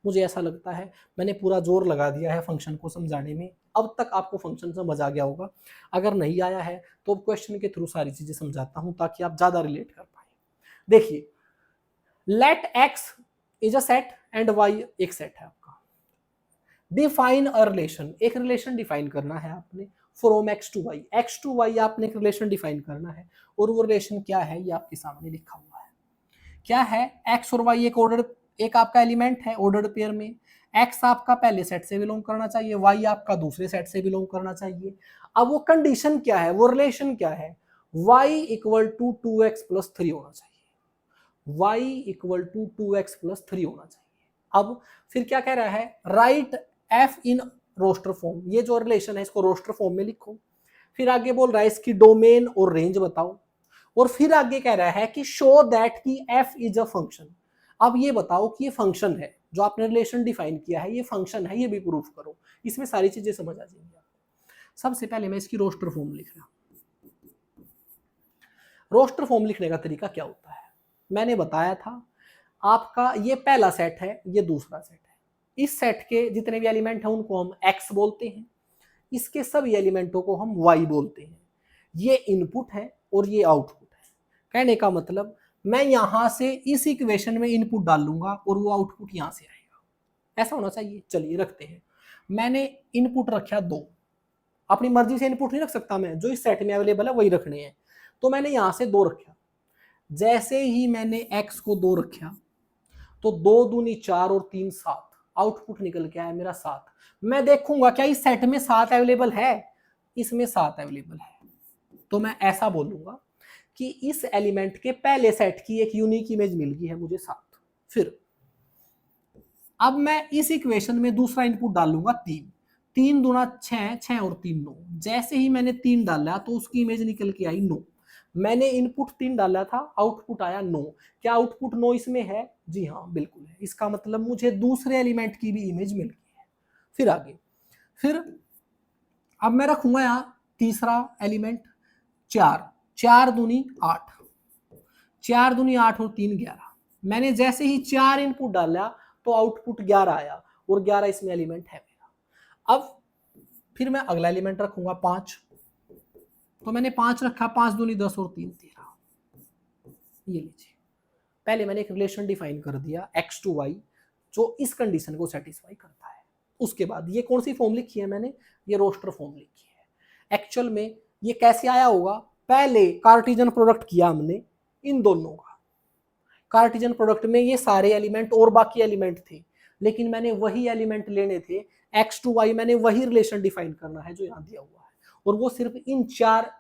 मुझे ऐसा लगता है मैंने पूरा जोर लगा दिया है फंक्शन को समझाने में। अब तक आपको फंक्शन समझ आ गया होगा। अगर नहीं आया है तो क्वेश्चन के थ्रू सारी चीजें समझाता हूं ताकि आप ज्यादा रिलेट कर पाए। देखिए, let X is a set and Y एक सेट है आपका। डिफाइन अ रिलेशन, एक रिलेशन डिफाइन करना है आपने फ्रॉम एक्स टू वाई आपने एक रिलेशन डिफाइन करना है। और वो रिलेशन क्या है ये आपके सामने लिखा हुआ है। क्या है? एक्स और वाई एक ऑर्डर, एक आपका एलिमेंट है ऑर्डर्ड पेयर में। एक्स आपका पहले सेट से बिलोंग करना चाहिए, वाई आपका दूसरे सेट से बिलोंग करना चाहिए। अब वो कंडीशन क्या है, वो रिलेशन क्या है? Y equal to 2x plus 3 होना चाहिए। Y equal to 2x plus 3 होना चाहिए। अब फिर क्या कह रहा है? Write F in roster form, ये जो रिलेशन है इसको रोस्टर फॉर्म में लिखो। फिर आगे बोल रहा है इसकी डोमेन और रेंज बताओ। और फिर आगे कह रहा है कि शो दैट की एफ इज अ फंक्शन। अब ये बताओ कि ये फंक्शन है, जो आपने रिलेशन डिफाइन किया है ये फंक्शन है, ये भी प्रूफ करो। इसमें सारी चीजें समझ आ जाएंगी आपको। सबसे पहले मैं इसकी रोस्टर फॉर्म लिख रहा हूं। रोस्टर फॉर्म लिखने का तरीका क्या होता है? मैंने बताया था आपका ये पहला सेट है, ये दूसरा सेट है। इस सेट के जितने भी एलिमेंट हैं उनको हम एक्स बोलते हैं, इसके सभी एलिमेंटों को हम वाई बोलते हैं। ये इनपुट है और ये आउटपुट है। कहने का मतलब मैं यहां से इस इक्वेशन में इनपुट डाल लूंगा और वो आउटपुट यहां से आएगा। ऐसा होना चाहिए। चलिए रखते हैं। मैंने इनपुट रखा दो। अपनी मर्जी से इनपुट नहीं रख सकता मैं, जो इस सेट में अवेलेबल है वही रखने हैं। तो मैंने यहां से दो रखा। जैसे ही मैंने एक्स को दो रखा तो दो दूनी चार और तीन सात, आउटपुट निकल के आया मेरा सात। मैं देखूंगा क्या इस सेट में सात अवेलेबल है? इसमें सात अवेलेबल है। तो मैं ऐसा बोलूंगा कि इस एलिमेंट के पहले सेट की एक यूनिक इमेज मिल गई है मुझे सात। फिर अब मैं इस इक्वेशन में दूसरा इनपुट डालूंगा तीन। तीन दूना छह, छह और तीन नौ। जैसे ही मैंने तीन डाला तो उसकी इमेज निकल के आई नौ। मैंने इनपुट तीन डाला था, आउटपुट आया नौ। क्या आउटपुट नौ इसमें है? जी हाँ बिल्कुल है। इसका मतलब मुझे दूसरे एलिमेंट की भी इमेज मिल गई है। फिर आगे, फिर अब मैं रखूंगा यहां तीसरा एलिमेंट चार। चार दूनी आठ, चार दूनी आठ और तीन 11। मैंने जैसे ही चार इनपुट डाला तो आउटपुट 11 आया और 11 इसमें एलिमेंट है मेरा। अब फिर मैं अगला एलिमेंट रखूंगा पांच। तो मैंने पांच रखा, पांच दूनी 10 और तीन 13। ये लीजिए, पहले मैंने एक रिलेशन डिफाइन कर दिया एक्स टू वाई जो इस कंडीशन को सेटिस्फाई करता है। उसके बाद ये कौन सी फॉर्म लिखी है मैंने? ये रोस्टर फॉर्म लिखी है। एक्चुअल में ये कैसे आया होगा? पहले कार्टिजन प्रोडक्ट किया हमने इन दोनों का। कार्टिजन प्रोडक्ट में ये सारे एलिमेंट और बाकी एलिमेंट थे, लेकिन मैंने वही एलिमेंट लेने थे। एक्स टू वाई मैंने वही रिलेशन डिफाइन करना है जो यहां दिया हुआ है, और वो सिर्फ इन चार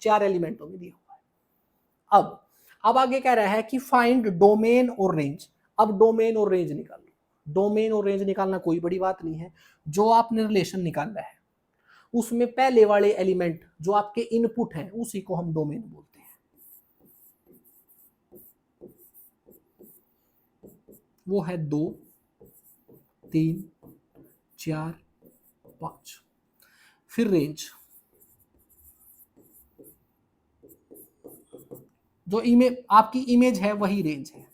चार एलिमेंटों में दिया हुआ है। अब आगे कह रहा है कि फाइंड डोमेन और रेंज। अब डोमेन और रेंज निकाल लो। डोमेन और रेंज निकालना कोई बड़ी बात नहीं है। जो आपने रिलेशन निकाला है उसमें पहले वाले एलिमेंट जो आपके इनपुट हैं उसी को हम डोमेन बोलते हैं। वो है दो, तीन, चार, पांच। फिर रेंज, जो इमेज आपकी इमेज है वही रेंज है।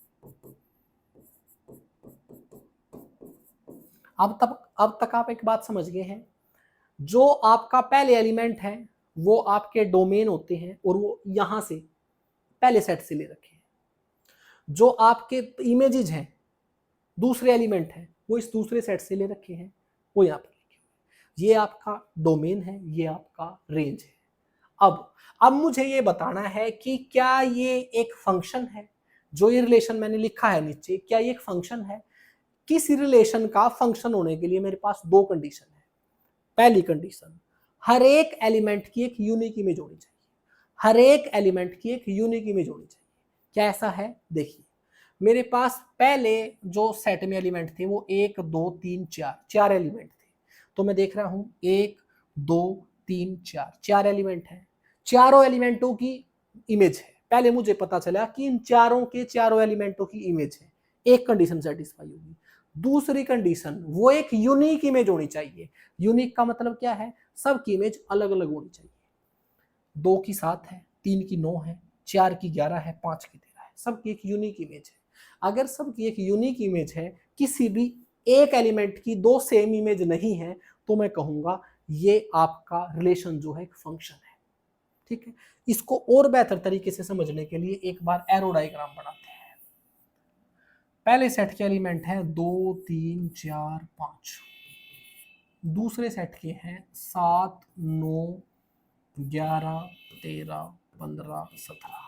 अब तक आप एक बात समझ गए हैं, जो आपका पहले एलिमेंट है वो आपके डोमेन होते हैं और वो यहां से पहले सेट से ले रखे हैं। जो आपके इमेजेस हैं दूसरे एलिमेंट है वो इस दूसरे सेट से ले रखे हैं, वो यहाँ पर लिखे हुए। ये आपका डोमेन है, ये आपका रेंज है। अब मुझे ये बताना है कि क्या ये एक फंक्शन है, जो ये रिलेशन मैंने लिखा है नीचे, क्या ये एक फंक्शन है? किस रिलेशन का फंक्शन होने के लिए मेरे पास दो कंडीशन है। पहली कंडीशन, हर एक एलिमेंट की एक यूनिक इमेज होनी चाहिए। हर एक एलिमेंट की एक यूनिक इमेज होनी चाहिए। क्या ऐसा है? देखिए, मेरे पास पहले जो सेट में एलिमेंट थे वो 1 2 3 4 4 एलिमेंट थे। तो मैं देख रहा हूं 1 2 3 4 4 एलिमेंट है। चारों एलिमेंटों की इमेज है। पहले मुझे पता चला कि इन चारों के चारों एलिमेंटों की इमेज है। एक कंडीशन सेटिस्फाई होगी। दूसरी कंडीशन, वो एक यूनिक इमेज होनी चाहिए। यूनिक का मतलब क्या है? सबकी इमेज अलग अलग होनी चाहिए। 2 की 7 है, 3 की 9 है, 4 की 11 है, 5 की 13 है। सबकी एक यूनिक इमेज है। अगर सबकी एक यूनिक इमेज है, किसी भी एक एलिमेंट की दो सेम इमेज नहीं है, तो मैं कहूंगा ये आपका रिलेशन जो है एक फंक्शन है। ठीक है, इसको और बेहतर तरीके से समझने के लिए एक बार एरो डायग्राम बनाते हैं। पहले सेट के एलिमेंट है 2 3 4 5, दूसरे सेट के हैं 7 9 11 13 15 17।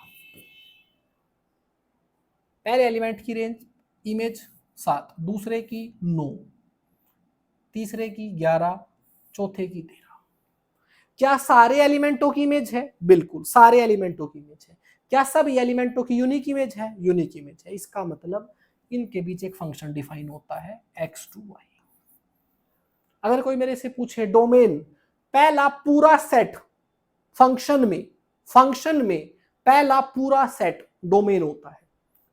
पहले एलिमेंट की रेंज इमेज 7, दूसरे की 9, तीसरे की 11, चौथे की 13। क्या सारे एलिमेंटों की इमेज है? बिल्कुल सारे एलिमेंटों की इमेज है। क्या सभी एलिमेंटों की यूनिक इमेज है? यूनिक इमेज है। इसका मतलब इनके बीच एक फंक्शन डिफाइन होता है x2y। अगर कोई मेरे से पूछे डोमेन, पहला पूरा सेट फंक्शन में पहला पूरा सेट डोमेन होता है।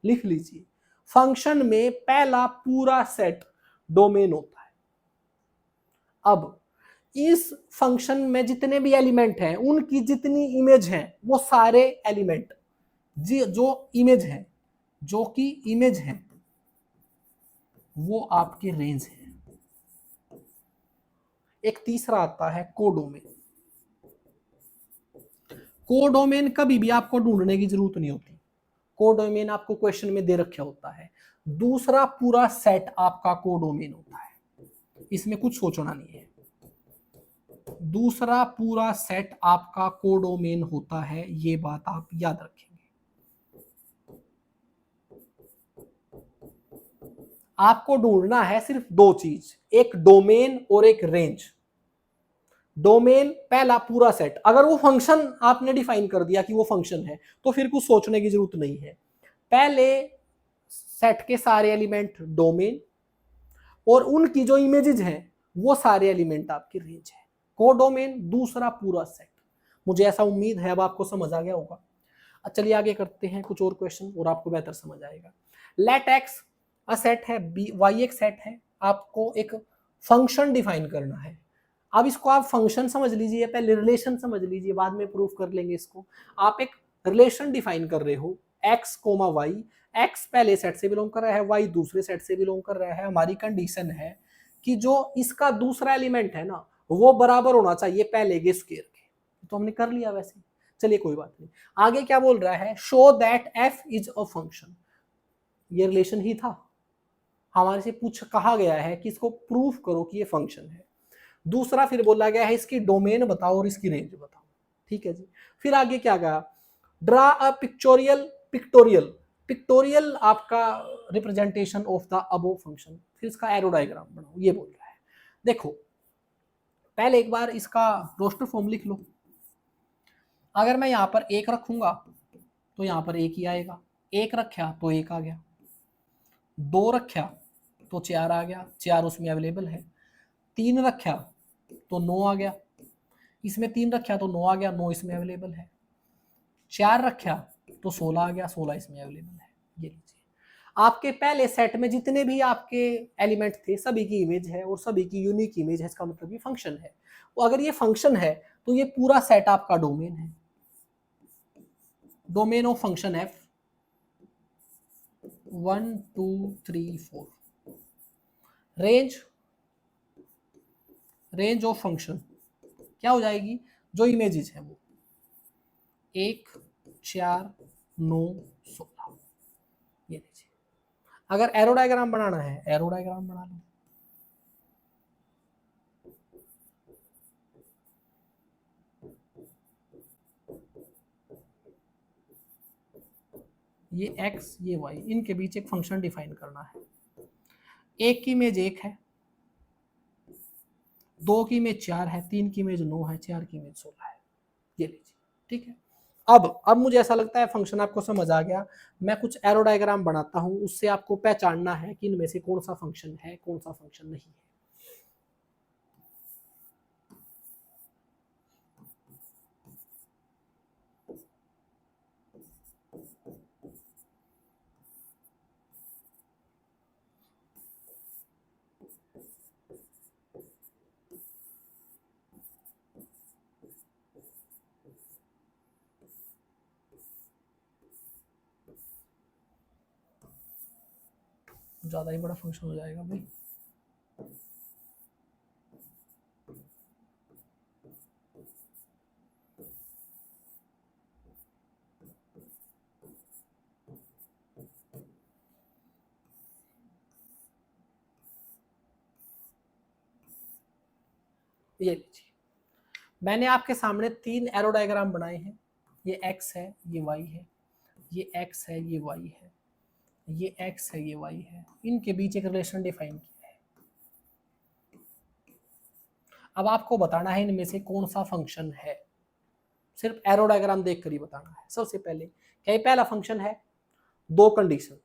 लिख लीजिए, फंक्शन में पहला पूरा सेट डोमेन होता है। अब इस फंक्शन में जितने भी एलिमेंट हैं उनकी जितनी इमेज हैं वो सारे एलिमेंट जो कि इमेज है वो आपके रेंज है। एक तीसरा आता है कोडोमेन। कोडोमेन कभी भी आपको ढूंढने की जरूरत नहीं होती। कोडोमेन आपको क्वेश्चन में दे रखा होता है। दूसरा पूरा सेट आपका कोडोमेन होता है, इसमें कुछ सोचना नहीं है। दूसरा पूरा सेट आपका कोडोमेन होता है, ये बात आप याद रखेंगे। आपको ढूंढना है सिर्फ दो चीज, एक डोमेन और एक रेंज। डोमेन पहला पूरा सेट, अगर वो फंक्शन आपने डिफाइन कर दिया कि वो फंक्शन है तो फिर कुछ सोचने की जरूरत नहीं है। पहले सेट के सारे एलिमेंट डोमेन और उनकी जो इमेजेस हैं वो सारे एलिमेंट आपकी रेंज है। कोडोमेन दूसरा पूरा सेट। मुझे ऐसा उम्मीद है अब आपको समझ आ गया होगा। चलिए आगे करते हैं कुछ और क्वेश्चन और आपको बेहतर समझ आएगा। लेट एक्स अ सेट है, बी वाई एक सेट है। आपको एक फंक्शन डिफाइन करना है। अब इसको आप फंक्शन समझ लीजिए, पहले रिलेशन समझ लीजिए, बाद में प्रूफ कर लेंगे इसको। आप एक रिलेशन डिफाइन कर रहे हो एक्स कोमा वाई। एक्स पहले सेट से बिलोंग कर रहा है, वाई दूसरे सेट से बिलोंग कर रहा है। हमारी कंडीशन है कि जो इसका दूसरा एलिमेंट है ना वो बराबर होना चाहिए पहले के स्क्वायर के। तो हमने कर लिया वैसे, चलिए कोई बात नहीं। आगे क्या बोल रहा है? Show that F is a function. ये रिलेशन ही था, हमारे से कहा गया है कि इसको प्रूफ करो कि ये फंक्शन है। दूसरा फिर बोला गया है इसकी डोमेन बताओ और इसकी रेंज बताओ। ठीक है जी। फिर आगे क्या कहा? ड्रा अ पिक्टोरियल आपका representation of the above function. फिर इसका एरो डायग्राम बनाओ, ये बोल रहा है। देखो पहले एक बार इसका रोस्टर फॉर्म लिख लो। अगर मैं यहां पर एक रखूंगा तो यहां पर एक ही आएगा, एक रखा तो एक आ गया, दो रखा तो 4 आ गया, 4 उसमें अवेलेबल है। 3 रखा तो 9 आ गया, इसमें 3 रखा तो 9 आ गया, 9 इसमें अवेलेबल है। 4 रखा तो 16 आ गया, 16 इसमें अवेलेबल है। ये लीजिए, आपके पहले सेट में जितने भी आपके एलिमेंट थे सभी की इमेज है और सभी की यूनिक इमेज है। इसका मतलब ये फंक्शन है। तो अगर ये फंक्शन है तो ये पूरा सेट आपका डोमेन है। Domain of function F 1 2 3 4। Range range of function क्या हो जाएगी, जो इमेजेस है वो 1, 4, 9, 16। ये लीजिए। अगर एरो डायग्राम बनाना है, एरो डायग्राम बना लो। ये x ये y, इनके बीच एक फंक्शन डिफाइन करना है। एक की इमेज 1 है, 2 की इमेज 4 है, 3 की इमेज 9 है, 4 की इमेज 16 है। ये लीजिए, ठीक है। अब मुझे ऐसा लगता है फंक्शन आपको समझ आ गया। मैं कुछ एरो डायग्राम बनाता हूं, उससे आपको पहचानना है कि इनमें से कौन सा फंक्शन है, कौन सा फंक्शन नहीं है। ज्यादा ही बड़ा फंक्शन हो जाएगा भाई। ये लीजिए, मैंने आपके सामने 3 एरो डायग्राम बनाए हैं। ये x है, ये y है, ये x है, ये y है, ये x है, ये y है। इनके बीच एक रिलेशन डिफाइन किया है। अब आपको बताना है इनमें से कौन सा फंक्शन है, सिर्फ एरो डायग्राम देख कर ही बताना है। सबसे पहले क्या, पहला फंक्शन है, दो कंडीशन।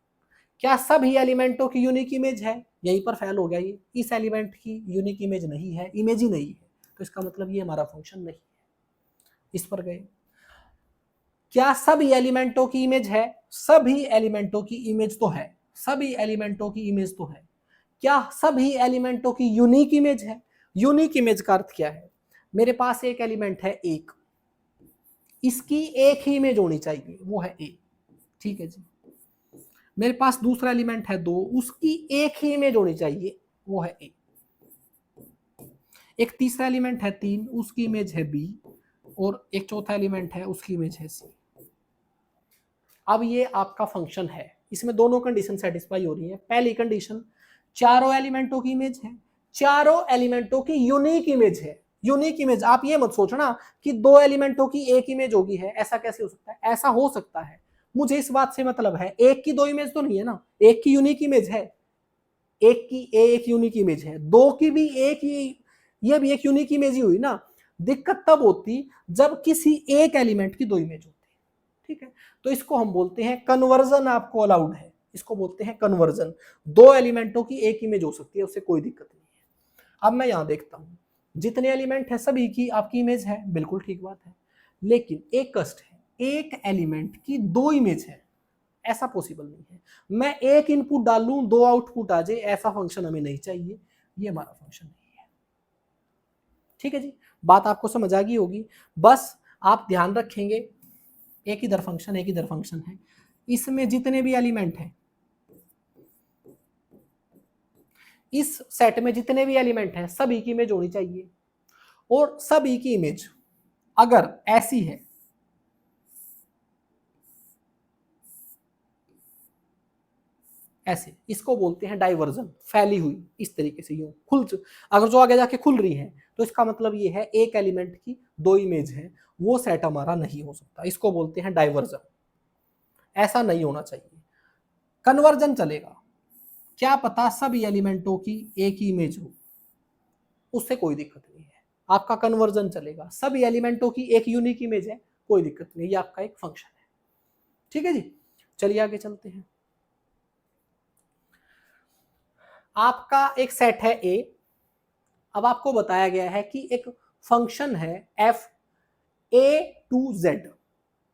क्या सभी एलिमेंटों की यूनिक इमेज है, यहीं पर फेल हो गया। ये इस एलिमेंट की यूनिक इमेज नहीं है, इमेज ही नहीं है, तो इसका मतलब ये हमारा फंक्शन नहीं है। इस पर गए, क्या सभी एलिमेंटों की इमेज है, सभी एलिमेंटों की इमेज तो है, सभी एलिमेंटों की इमेज तो है। क्या सभी एलिमेंटों की यूनिक इमेज है, यूनिक इमेज का अर्थ क्या है, मेरे पास एक एलिमेंट है 1, इसकी एक ही इमेज होनी चाहिए, वो है ए, ठीक है जी। मेरे पास दूसरा एलिमेंट है 2, उसकी एक ही इमेज होनी चाहिए, वो है ए। एक तीसरा एलिमेंट है 3, उसकी इमेज है बी, और एक चौथा एलिमेंट है, उसकी इमेज है सी। अब ये आपका फंक्शन है, इसमें दोनों कंडीशन सेटिस्फाई हो रही है। पहली कंडीशन, चारों एलिमेंटों की इमेज है, चारों एलिमेंटों की यूनिक इमेज है। यूनिक इमेज, आप ये मत सोचना कि दो एलिमेंटों की एक इमेज होगी है, ऐसा कैसे हो सकता है, ऐसा हो सकता है। मुझे इस बात से मतलब है, एक की दो इमेज तो नहीं है ना, एक की यूनिक इमेज है, एक की एक यूनिक इमेज है, दो की भी एक ही, ये भी एक यूनिक इमेज ही हुई ना। दिक्कत तब होती जब किसी एक एलिमेंट की दो इमेज होती, ठीक है। तो इसको हम बोलते हैं कन्वर्जन, आपको अलाउड है, इसको बोलते हैं कन्वर्जन। दो एलिमेंटों की एक इमेज हो सकती है, उससे कोई दिक्कत नहीं है। अब मैं यहां देखता हूं, जितने एलिमेंट है सभी की आपकी इमेज है, बिल्कुल ठीक बात है। लेकिन एक कष्ट है, एक एलिमेंट की दो इमेज है, ऐसा पॉसिबल नहीं है। मैं एक इनपुट डालूं, दो आउटपुट आ जाए, ऐसा फंक्शन हमें नहीं चाहिए, ये हमारा फंक्शन नहीं है, ठीक है जी। बात आपको समझ आ गई होगी। बस आप ध्यान रखेंगे, एक इधर फंक्शन, एक इधर फंक्शन है, इसमें जितने भी एलिमेंट हैं, इस सेट में जितने भी एलिमेंट हैं, सभी की इमेज होनी चाहिए। और सभी की इमेज अगर ऐसी है, ऐसे, इसको बोलते हैं डाइवर्जन, फैली हुई इस तरीके से, यूं खुल, अगर जो आगे जाके खुल रही है, तो इसका मतलब ये है एक एलिमेंट की दो इमेज है, वो सेट हमारा नहीं हो सकता, इसको बोलते हैं डाइवर्जन। ऐसा नहीं होना चाहिए, कन्वर्जन चलेगा। क्या पता सभी एलिमेंटों की एक ही इमेज हो, उससे कोई दिक्कत नहीं है, आपका कन्वर्जन चलेगा। सभी एलिमेंटों की एक यूनिक इमेज है, कोई दिक्कत नहीं, ये आपका एक फंक्शन है, ठीक है जी। चलिए आगे चलते हैं। आपका एक सेट है ए। अब आपको बताया गया है कि एक फंक्शन है एफ ए टू जेड।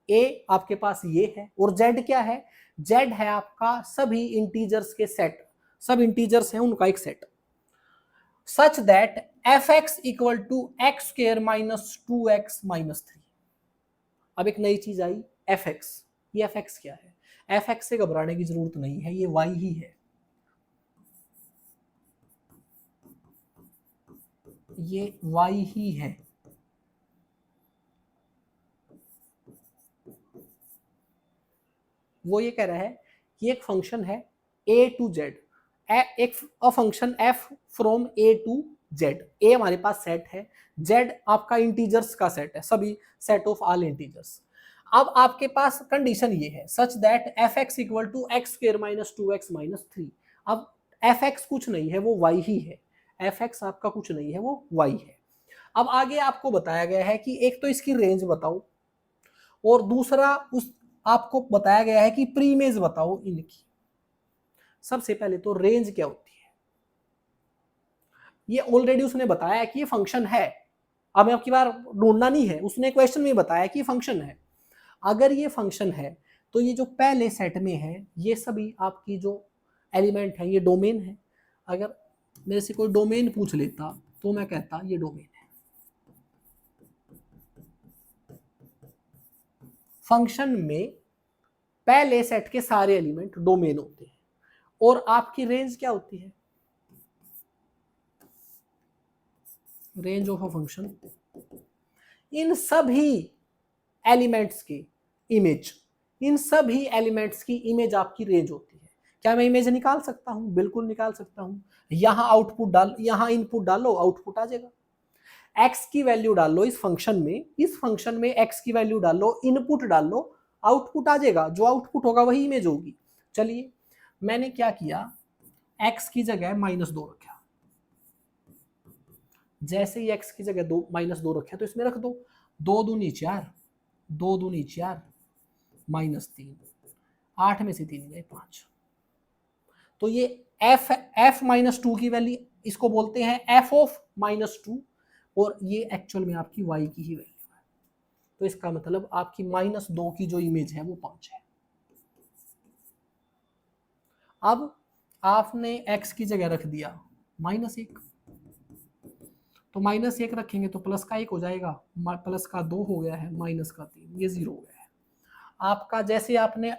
ए आपके पास ये है, और जेड क्या है, जेड है आपका सभी इंटीजर्स के सेट, सब इंटीजर्स हैं उनका एक set, such that F X equal to X square minus 2x minus 3। अब एक नई चीज आई, एफ एक्स। ये एफ एक्स क्या है, एफ एक्स से घबराने की जरूरत नहीं है, ये वाई ही है। ये y ही है। वो ये कह रहा है कि एक फंक्शन है a टू z, एक function f from a to z। a हमारे पास सेट है, z आपका इंटीजर्स का सेट है, सभी सेट ऑफ ऑल इंटीजर्स। अब आपके पास कंडीशन ये है such that F X equal to X square minus 2x minus 3। अब एफ एक्स कुछ नहीं है, वो y ही है। एफ एक्स आपका कुछ नहीं है, वो y है। अब आगे आपको बताया गया है कि एक तो इसकी रेंज बताओ, और दूसरा उस आपको बताया गया है कि प्री इमेज बताओ इनकी। सबसे पहले तो रेंज क्या होती है, ये ऑलरेडी उसने बताया कि ये फंक्शन है, अब आपकी बार ढूंढना नहीं है, उसने क्वेश्चन में बताया कि फंक्शन है। अगर ये फंक्शन है तो ये जो पहले सेट में है ये सभी आपकी जो एलिमेंट है ये डोमेन है। अगर मेरे से कोई डोमेन पूछ लेता तो मैं कहता ये डोमेन है। फंक्शन में पहले सेट के सारे एलिमेंट डोमेन होते हैं। और आपकी रेंज क्या होती है, range of a function in सभी एलिमेंट्स की इमेज, इन सभी एलिमेंट्स की इमेज आपकी रेंज होती है। क्या मैं इमेज निकाल सकता हूं, बिल्कुल निकाल सकता हूं। यहां आउटपुट डाल, यहां इनपुट डालो, आउटपुट आ जाएगा। x की वैल्यू डालो इस फंक्शन में, इस फंक्शन में x की वैल्यू डालो, इनपुट डालो, आउटपुट आ जाएगा। जो आउटपुट होगा वही इमेज होगी। चलिए मैंने क्या किया, x की जगह -2 रखा। जैसे ही x की जगह -2 रखा तो इसमें रख दो, 2 दूनी 4, 2 दूनी 4, -3, 8 में से 3 गए 5। तो ये f -2 की वैल्यू इसको बोलते हैं f ऑफ -2, और ये एक्चुअल में आपकी y की ही वैल्यू है। तो इसका मतलब आपकी -2 की जो इमेज है वो 5 है। अब आपने x की जगह रख दिया -1, तो -1 रखेंगे तो प्लस का 1 हो जाएगा, प्लस का 2 हो गया है, माइनस का 3, ये 0 हो गया है आपका। जैसे आपने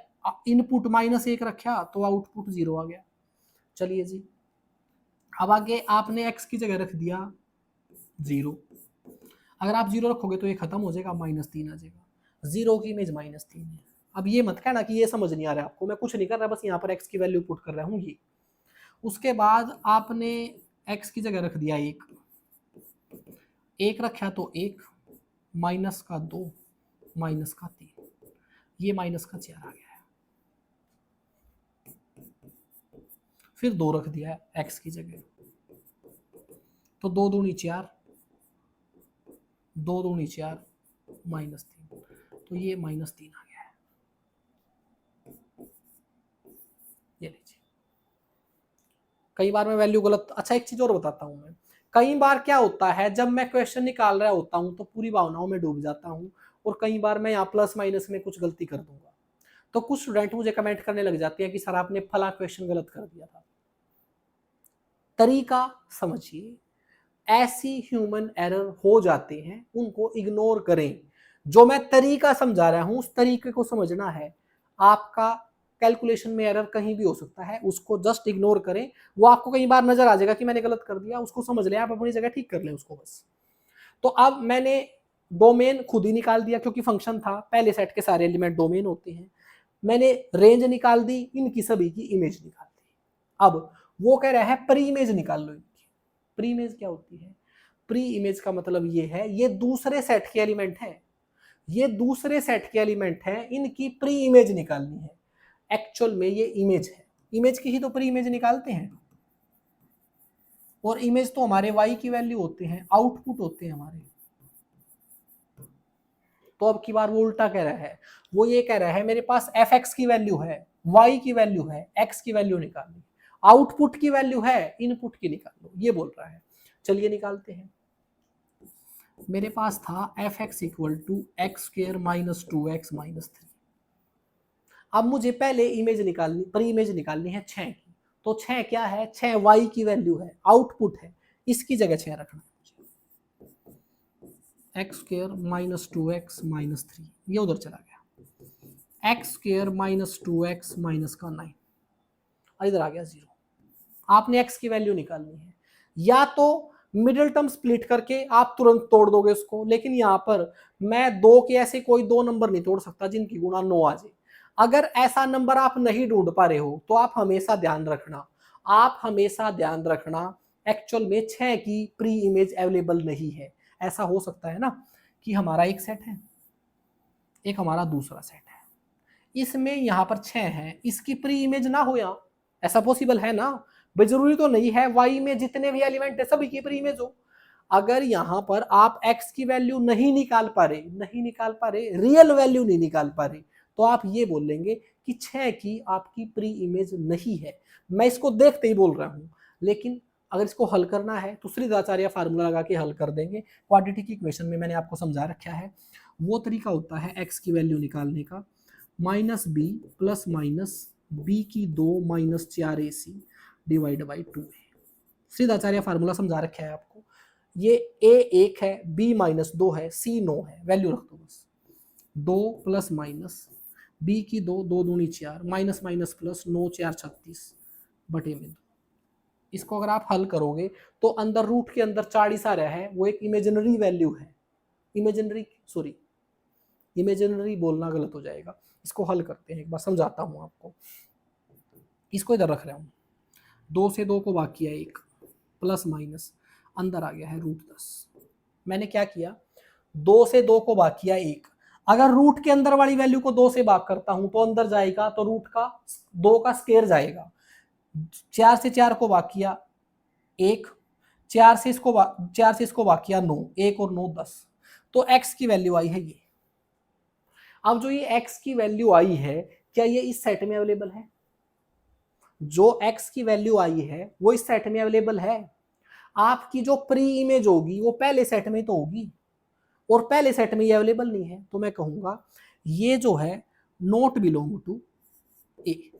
इनपुट -1 रखा तो आउटपुट 0 आ गया। चलिए जी, अब आगे आपने x की जगह रख दिया 0। अगर आप 0 रखोगे तो ये खत्म हो जाएगा, -3 आ जाएगा। 0 की इमेज -3 है। अब ये मत कहना कि ये समझ नहीं आ रहा है आपको, मैं कुछ नहीं कर रहा, बस यहाँ पर x की वैल्यू पुट कर रहा हूँ ये। उसके बाद आपने x की जगह रख दिया 1 रखा तो 1, माइनस का 2, माइनस का 3, ये माइनस का 4 आ गया है। फिर 2 रख दिया है x की जगह, तो 2 दूनी 4, 2 दूनी 4, -3, तो ये -3 आ गया है। ये लीजिए, कई बार मैं वैल्यू गलत, अच्छा एक चीज और बताता हूँ मैं, कई बार क्या होता है जब मैं क्वेश्चन निकाल रहा होता हूँ तो पूरी भावनाओं में डूब जाता हूँ, और कई बार मैं यहाँ प्लस माइनस में कुछ गलती कर दूंगा, तो कुछ स्टूडेंट मुझे कमेंट करने लग जाते हैं कि सर आपने फला क्वेश्चन गलत कर दिया था। तरीका समझिए, ऐसी ह्यूमन एरर हो जाते हैं, उनको इग्नोर करें। जो मैं तरीका समझा रहा हूं उस तरीके को समझना है। आपका कैलकुलेशन में एरर कहीं भी हो सकता है, उसको जस्ट इग्नोर करें। वो आपको कई बार नजर आ जाएगा कि मैंने गलत कर दिया, उसको समझ लें, आप अपनी जगह ठीक कर लें उसको बस। तो अब मैंने डोमेन खुद ही निकाल दिया क्योंकि फंक्शन था, पहले सेट के सारे एलिमेंट डोमेन होते हैं। मैंने रेंज निकाल दी, इनकी सभी की इमेज निकाल दी। अब वो कह रहा है प्री इमेज निकाल लो इनकी। प्री इमेज क्या होती है, प्री इमेज का मतलब ये है ये दूसरे सेट के एलिमेंट है, ये दूसरे सेट के एलिमेंट है, इनकी प्री इमेज निकालनी है। एक्चुअल में ये इमेज है, इमेज की ही तो प्री इमेज निकालते हैं, और इमेज तो हमारे y की वैल्यू होते हैं, आउटपुट होते हैं हमारे। तो अब की बार वो उल्टा कह रहा है, वो ये कह रहा है मेरे पास एफ एक्स की वैल्यू है, y की वैल्यू है, x की वैल्यू निकालनी, आउटपुट की वैल्यू है, इनपुट की निकाल लो, ये बोल रहा है। चलिए निकालते हैं। मेरे पास था F X equal to X square minus 2x minus 3। अब मुझे पहले इमेज निकालनी, प्री इमेज निकालनी है 6 की। तो 6 क्या है, 6 y की वैल्यू है, आउटपुट है, इसकी जगह 6 रखना है x square minus 2x minus 3, ये उधर चला गया, x square minus 2x minus का 9, और इधर आ गया 0। आपने x की वैल्यू निकालनी है, या तो मिडिल टर्म स्प्लिट करके आप तुरंत तोड़ दोगे उसको, लेकिन यहाँ पर मैं 2 के ऐसे कोई 2 नंबर नहीं तोड़ सकता जिनकी गुणा 9 आ जाए। अगर ऐसा नंबर आप नहीं ढूंढ पा रहे हो तो आप हमेशा ध्यान रखना, एक्चुअल में 6 की प्री इमेज अवेलेबल नहीं है। ऐसा हो सकता है ना कि हमारा एक सेट है, एक हमारा दूसरा सेट है, इसमें यहाँ पर 6 है, इसकी प्री इमेज ना हो, यहाँ ऐसा पॉसिबल है ना? भाई जरूरी तो नहीं है वाई में जितने भी एलिमेंट है सभी की प्री इमेज हो। अगर यहाँ पर आप x की वैल्यू नहीं निकाल पा रहे, रियल वैल्यू नहीं निकाल पा रहे, तो आप ये बोल लेंगे कि 6 की आपकी प्री इमेज नहीं है। मैं इसको देखते ही बोल रहा हूँ, लेकिन अगर इसको हल करना है तो श्रीधाचार्य फार्मूला लगा के हल कर देंगे। क्वाड्रेटिक इक्वेशन में मैंने आपको समझा रखा है, वो तरीका होता है x की वैल्यू निकालने का, minus B plus minus B की 2 minus 4ac divide by 2a। Shridharacharya formula समझा रखा है आपको। ये a 1 है, b माइनस 2 है, c 9 है, वैल्यू रख दो बस। 2 प्लस माइनस b की 2, 2 दूनी 4, माइनस माइनस प्लस 9 4 36 बटे में 2। इसको अगर आप हल करोगे तो अंदर रूट के अंदर 40 आ रहा है, वो एक इमेजिनरी वैल्यू है। इमेजिनरी बोलना गलत हो जाएगा। इसको हल करते हैं, एक बार समझाता हूं आपको। इसको इधर रख रहा हूं, 2 से 2 को भाग किया 1, प्लस माइनस अंदर आ गया है रूट 10। मैंने क्या किया, 2 से 2 को भाग किया 1। अगर रूट के अंदर वाली वैल्यू को 2 से भाग करता हूं तो अंदर जाएगा, तो रूट का 2 का स्क्वायर जाएगा। 4 से 4 को भाग किया 1, 4 से इसको भाग किया 9, 1 और 9 10। तो x की वैल्यू आई है ये। अब जो ये x की वैल्यू आई है, क्या ये इस सेट में अवेलेबल है? जो x की वैल्यू आई है वो इस सेट में अवेलेबल है। आपकी जो प्री इमेज होगी वो पहले सेट में तो होगी, और पहले सेट में ये अवेलेबल नहीं है, तो मैं कहूंगा ये जो है नॉट बिलोंग टू ए।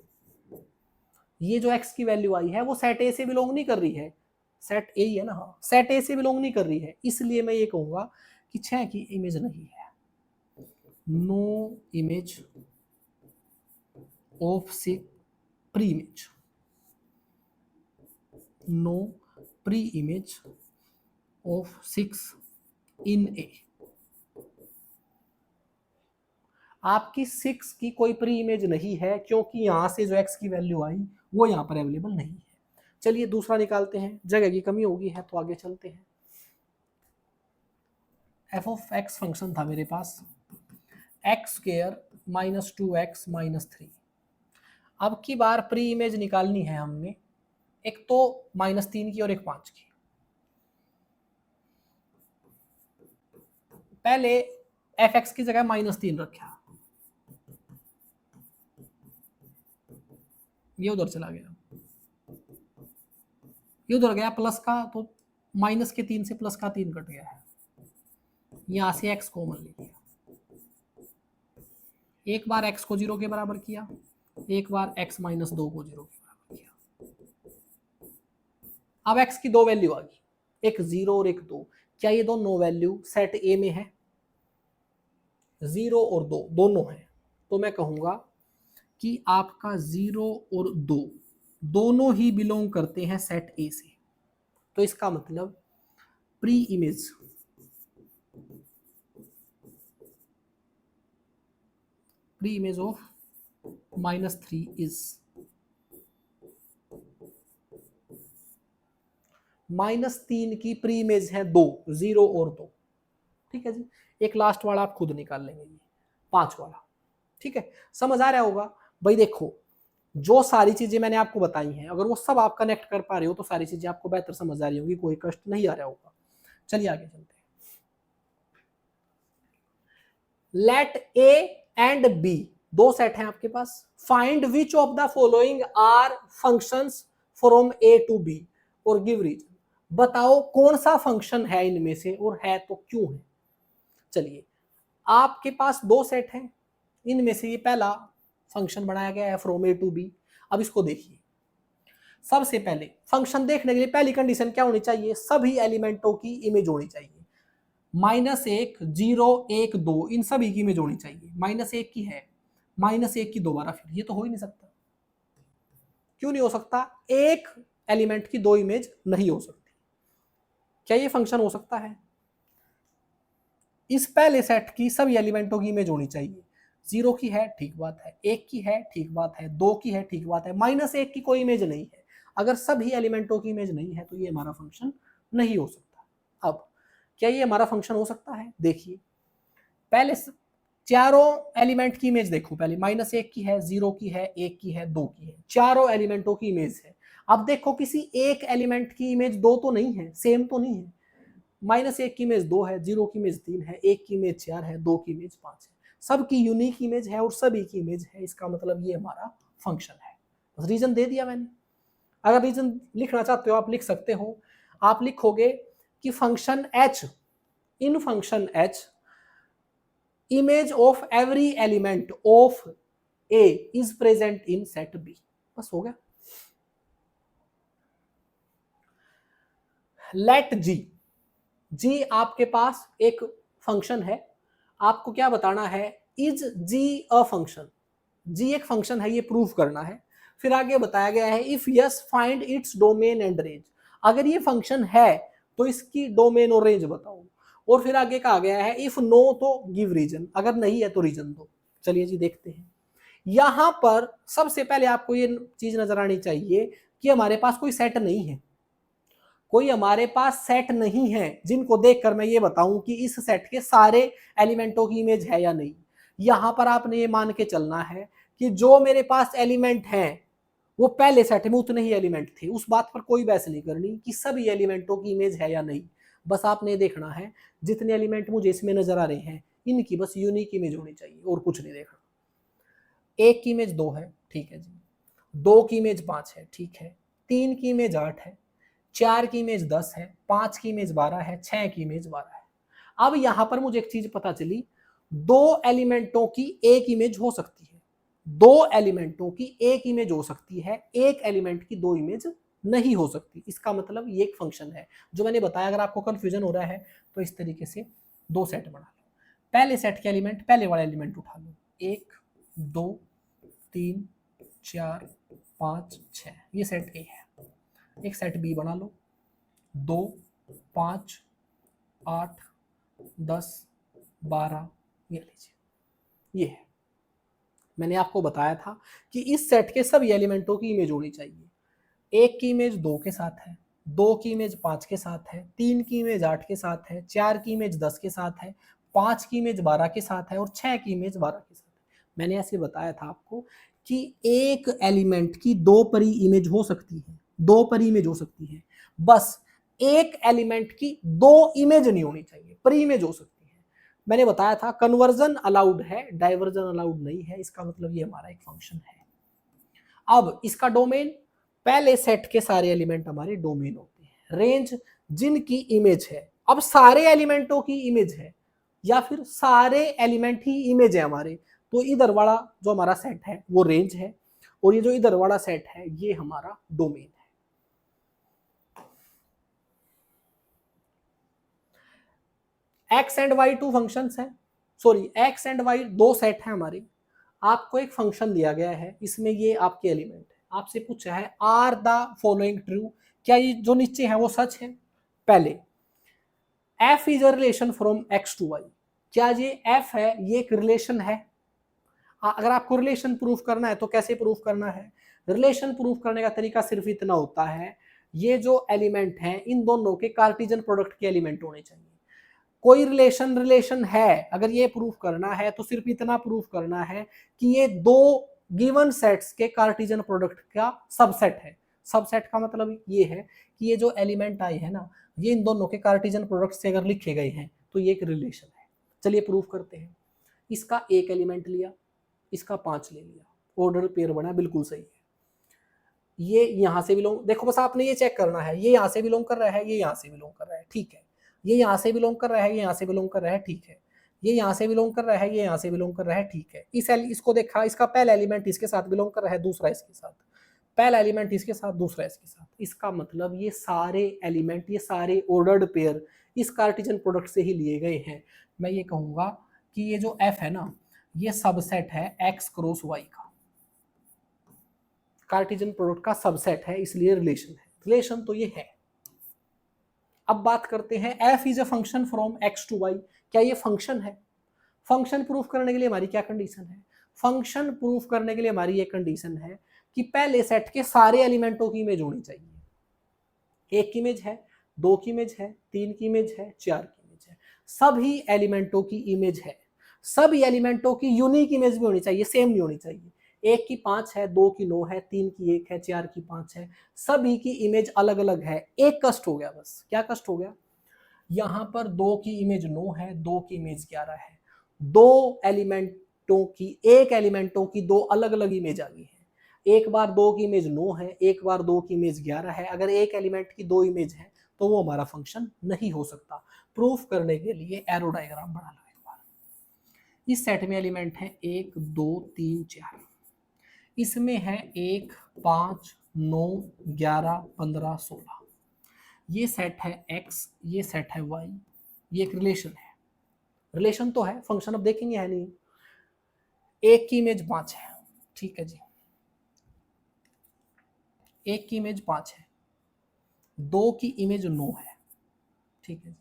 ये जो x की वैल्यू आई है वो सेट ए से बिलोंग नहीं कर रही है, सेट ए ही है ना, हाँ, सेट ए से बिलोंग नहीं कर रही है, इसलिए मैं ये कहूंगा कि 6 की इमेज नहीं है। No image of C pre image, no pre image of 6 in A. आपकी 6 की कोई प्री इमेज नहीं है, क्योंकि यहां से जो x की वैल्यू आई वो यहां पर अवेलेबल नहीं है। चलिए दूसरा निकालते हैं, जगह की कमी होगी है तो आगे चलते हैं। एफ ऑफ एक्स फंक्शन था मेरे पास, X square minus 2x minus 3। अब की बार प्री इमेज निकालनी है हमने, एक तो -3 की और एक 5 की। पहले एफ एक्स की जगह -3 रखा, ये उधर चला गया, ये उधर गया प्लस का, तो माइनस के 3 से प्लस का 3 कट गया है, यहां से एक्स कॉमन ले लिया। एक बार एक्स को 0 के बराबर किया, एक बार x माइनस 2 को 0 के बराबर किया। अब x की 2 वैल्यू आ गई, एक 0 और एक 2। क्या ये दोनों वैल्यू सेट ए में है? 0 और 2 दोनों है, तो मैं कहूंगा कि आपका 0 और 2 दोनों ही बिलोंग करते हैं सेट ए से। तो इसका मतलब प्री इमेज ऑफ -3 इज -3 की प्री इमेज है 2, 0 और 2। ठीक है जी, एक लास्ट वाला आप खुद निकाल लेंगे, ये 5 वाला। ठीक है, समझ आ रहा होगा भाई। देखो जो सारी चीजें मैंने आपको बताई हैं, अगर वो सब आप कनेक्ट कर पा रहे हो तो सारी चीजें आपको बेहतर समझ आ रही होगी, कोई कष्ट नहीं आ रहा होगा। चलिए आगे चलते हैं। लेट ए एंड बी, दो सेट हैं आपके पास। Find which of the following are functions from A to B और गिव रीजन। बताओ कौन सा फंक्शन है इनमें से, और है तो क्यों है। चलिए, आपके पास दो सेट हैं, इनमें से ये पहला फंक्शन बनाया गया है फ्रॉम ए टू बी। अब इसको देखिए, सबसे पहले फंक्शन देखने के लिए पहली कंडीशन क्या होनी चाहिए, सभी एलिमेंटों की इमेज होनी चाहिए। -1 0 1 2 इन सभी की इमेज होनी चाहिए। -1 की है, -1 की दोबारा, फिर ये तो हो ही नहीं सकता। क्यों नहीं हो सकता? एक एलिमेंट की दो इमेज नहीं हो सकती। क्या ये फंक्शन हो सकता है? इस पहले सेट की सभी एलिमेंटों की इमेज होनी चाहिए। 0 की है, ठीक बात है, 1 की है, ठीक बात है, 2 की है, ठीक बात है, -1 की कोई इमेज नहीं है। अगर सभी एलिमेंटों की इमेज नहीं है तो ये हमारा फंक्शन नहीं हो सकता। अब क्या ये हमारा फंक्शन हो सकता है? देखिए पहले चारों एलिमेंट की इमेज देखो, पहले -1 की है, 0 की है, 1 की है, 2 की है, चारों एलिमेंटों की इमेज है। अब देखो किसी एक एलिमेंट की इमेज 2 तो नहीं है, सेम तो नहीं है। -1 की इमेज 2 है, 0 की इमेज 3 है, 1 की इमेज 4 है, 2 की इमेज 5 है। सबकी यूनिक इमेज है और सभी की इमेज है। इसका मतलब ये हमारा फंक्शन है। बस रीजन दे दिया मैंने। अगर रीजन लिखना चाहते हो आप लिख सकते हो। आप लिखोगे कि function h, in function h image of every element of A is present in set B। बस हो गया। let g आपके पास एक फंक्शन है। आपको क्या बताना है? Is g a function. g एक फंक्शन है, ये प्रूफ करना है। फिर आगे बताया गया है if yes find its domain and range. अगर ये फंक्शन है तो इसकी डोमेन और रेंज बताओ। और फिर आगे कहा गया है इफ नो तो गिव रीजन, अगर नहीं है तो रीजन दो। चलिए जी देखते हैं। यहां पर सबसे पहले आपको ये चीज नजर आनी चाहिए कि हमारे पास कोई सेट नहीं है। कोई हमारे पास सेट नहीं है जिनको देखकर मैं ये बताऊं कि इस सेट के सारे एलिमेंटों की इमेज है या नहीं। यहां पर आपने ये मान के चलना है कि जो मेरे पास एलिमेंट हैं वो पहले सेट में उतने ही एलिमेंट थे। उस बात पर कोई बहस नहीं करनी कि सभी एलिमेंटों की इमेज है या नहीं। बस आपने देखना है जितने एलिमेंट मुझे इसमें नजर आ रहे हैं इनकी बस यूनिक इमेज होनी चाहिए और कुछ नहीं देखना। 1 की इमेज 2 है, ठीक है जी। 2 की इमेज 5 है, ठीक है। 3 की इमेज 8 है, 4 की इमेज 10 है, 5 की इमेज 12 है, 6 की इमेज 12 है। अब यहां पर मुझे एक चीज पता चली, 2 एलिमेंटों की एक इमेज हो सकती है। 2 एलिमेंटों की एक इमेज हो सकती है, एक एलिमेंट की 2 इमेज नहीं हो सकती। इसका मतलब ये एक फंक्शन है जो मैंने बताया। अगर आपको कंफ्यूजन हो रहा है तो इस तरीके से 2 सेट बना लो। पहले सेट के एलिमेंट, पहले वाला एलिमेंट उठा लो, 1 2 3 4 5 6, ये सेट ए है। एक सेट बी बना लो, 2 5 8 10 12, ये लीजिए, ये है। मैंने आपको बताया था कि इस सेट के सभी एलिमेंटों की इमेज होनी चाहिए। 1 की इमेज 2 के साथ है, 2 की इमेज 5 के साथ है, 3 की इमेज 8 के साथ है, 4 की इमेज 10 के साथ है, 5 की इमेज 12 के साथ है और 6 की इमेज 12 के साथ है। मैंने ऐसे बताया था आपको कि एक एलिमेंट की 2 परी इमेज हो सकती है, 2 परी इमेज हो सकती है। बस एक एलिमेंट की 2 इमेज नहीं होनी चाहिए, परी इमेज हो सकती है। मैंने बताया था कन्वर्जन अलाउड है, डाइवर्जन अलाउड नहीं है। इसका मतलब ये हमारा एक फंक्शन है। अब इसका डोमेन, पहले सेट के सारे एलिमेंट हमारे डोमेन होते हैं। रेंज, जिनकी इमेज है। अब सारे एलिमेंटों की इमेज है या फिर सारे एलिमेंट ही इमेज है हमारे, तो इधर वाला जो हमारा सेट है वो रेंज है और ये जो इधर वाला सेट है ये हमारा डोमेन है। एक्स एंड वाई 2 फंक्शंस हैं, sorry X and Y 2 set है हमारे। आपको एक फंक्शन दिया गया है, इसमें ये आपके एलिमेंट है। आपसे पूछा है आर द फॉलोइंग ट्रू, क्या ये जो नीचे है वो सच है? पहले F is a relation from X to Y, क्या ये एफ है, ये एक रिलेशन है? अगर आपको रिलेशन प्रूफ करना है तो कैसे प्रूफ करना है? रिलेशन प्रूफ करने का तरीका सिर्फ इतना होता है, ये जो एलिमेंट हैं इन दोनों के कार्टिजन प्रोडक्ट के एलिमेंट होने चाहिए। कोई रिलेशन है, अगर ये प्रूफ करना है तो सिर्फ इतना प्रूफ करना है कि ये 2 गिवन सेट्स के कार्टिजन प्रोडक्ट का सबसेट है। सबसेट का मतलब ये है कि ये जो एलिमेंट आई है ना, ये इन दोनों के कार्टिजन प्रोडक्ट से अगर लिखे गए हैं तो ये एक रिलेशन है। चलिए प्रूफ करते हैं। इसका एक एलिमेंट लिया, इसका 5 ले लिया, ऑर्डर पेयर बना, बिल्कुल सही है। ये यहां से बिलोंग, देखो बस आपने ये चेक करना है, ये यहां से बिलोंग कर रहा है, ये यहां से बिलोंग कर रहा है, ठीक है। ये यहाँ से बिलोंग कर रहा है, ये यहाँ से बिलोंग कर रहा है, ठीक है। ये यहाँ से बिलोंग कर रहा है, ये यहाँ से बिलोंग कर रहा है, ठीक है। इसको देखा, इसका पहला एलिमेंट इसके साथ बिलोंग कर रहा है, दूसरा इसके साथ, पहला एलिमेंट इसके साथ, दूसरा इसके साथ। इसका मतलब ये सारे एलिमेंट, ये सारे ऑर्डर्ड पेयर इस कार्टिजन प्रोडक्ट से ही लिए गए हैं। मैं ये कहूंगा कि ये जो एफ है ना, ये सबसेट है एक्स क्रॉस वाई का, कार्टिजन प्रोडक्ट का सबसेट है, इसलिए रिलेशन है। रिलेशन तो ये है। अब बात करते हैं f is a function from x to y, क्या ये फंक्शन है? फंक्शन प्रूफ करने के लिए हमारी क्या कंडीशन है? फंक्शन प्रूफ करने के लिए हमारी ये कंडीशन है कि पहले सेट के सारे एलिमेंटों की इमेज होनी चाहिए। एक की इमेज है, दो की इमेज है, तीन की इमेज है, चार की इमेज है, सभी एलिमेंटों की इमेज है। सभी एलिमेंटों की यूनिक इमेज भी होनी चाहिए, सेम नहीं होनी चाहिए। एक की 5 है, दो की 9 है, तीन की 1 है, चार की 5 है, सभी की इमेज अलग अलग है। एक कष्ट हो गया, बस क्या कष्ट हो गया? यहां पर दो की इमेज 9 है, दो की इमेज 11 है, दो एलिमेंटों की, एक एलिमेंटों की दो अलग अलग इमेज आ गई है। एक बार दो की इमेज 9 है, एक बार दो की इमेज 11 है। अगर एक एलिमेंट की दो इमेज है तो वो हमारा फंक्शन नहीं हो सकता। प्रूफ करने के लिए एरो डायग्राम बना लो एक बार। इस सेट में एलिमेंट है 1 2 3 4, इसमें है 1 5 9 11 15 16। ये सेट है x, ये सेट है y, ये एक रिलेशन है। रिलेशन तो है, फंक्शन अब देखेंगे है नहीं। एक की इमेज 5 है, ठीक है जी, एक की इमेज 5 है, दो की इमेज 9 है, ठीक है जी,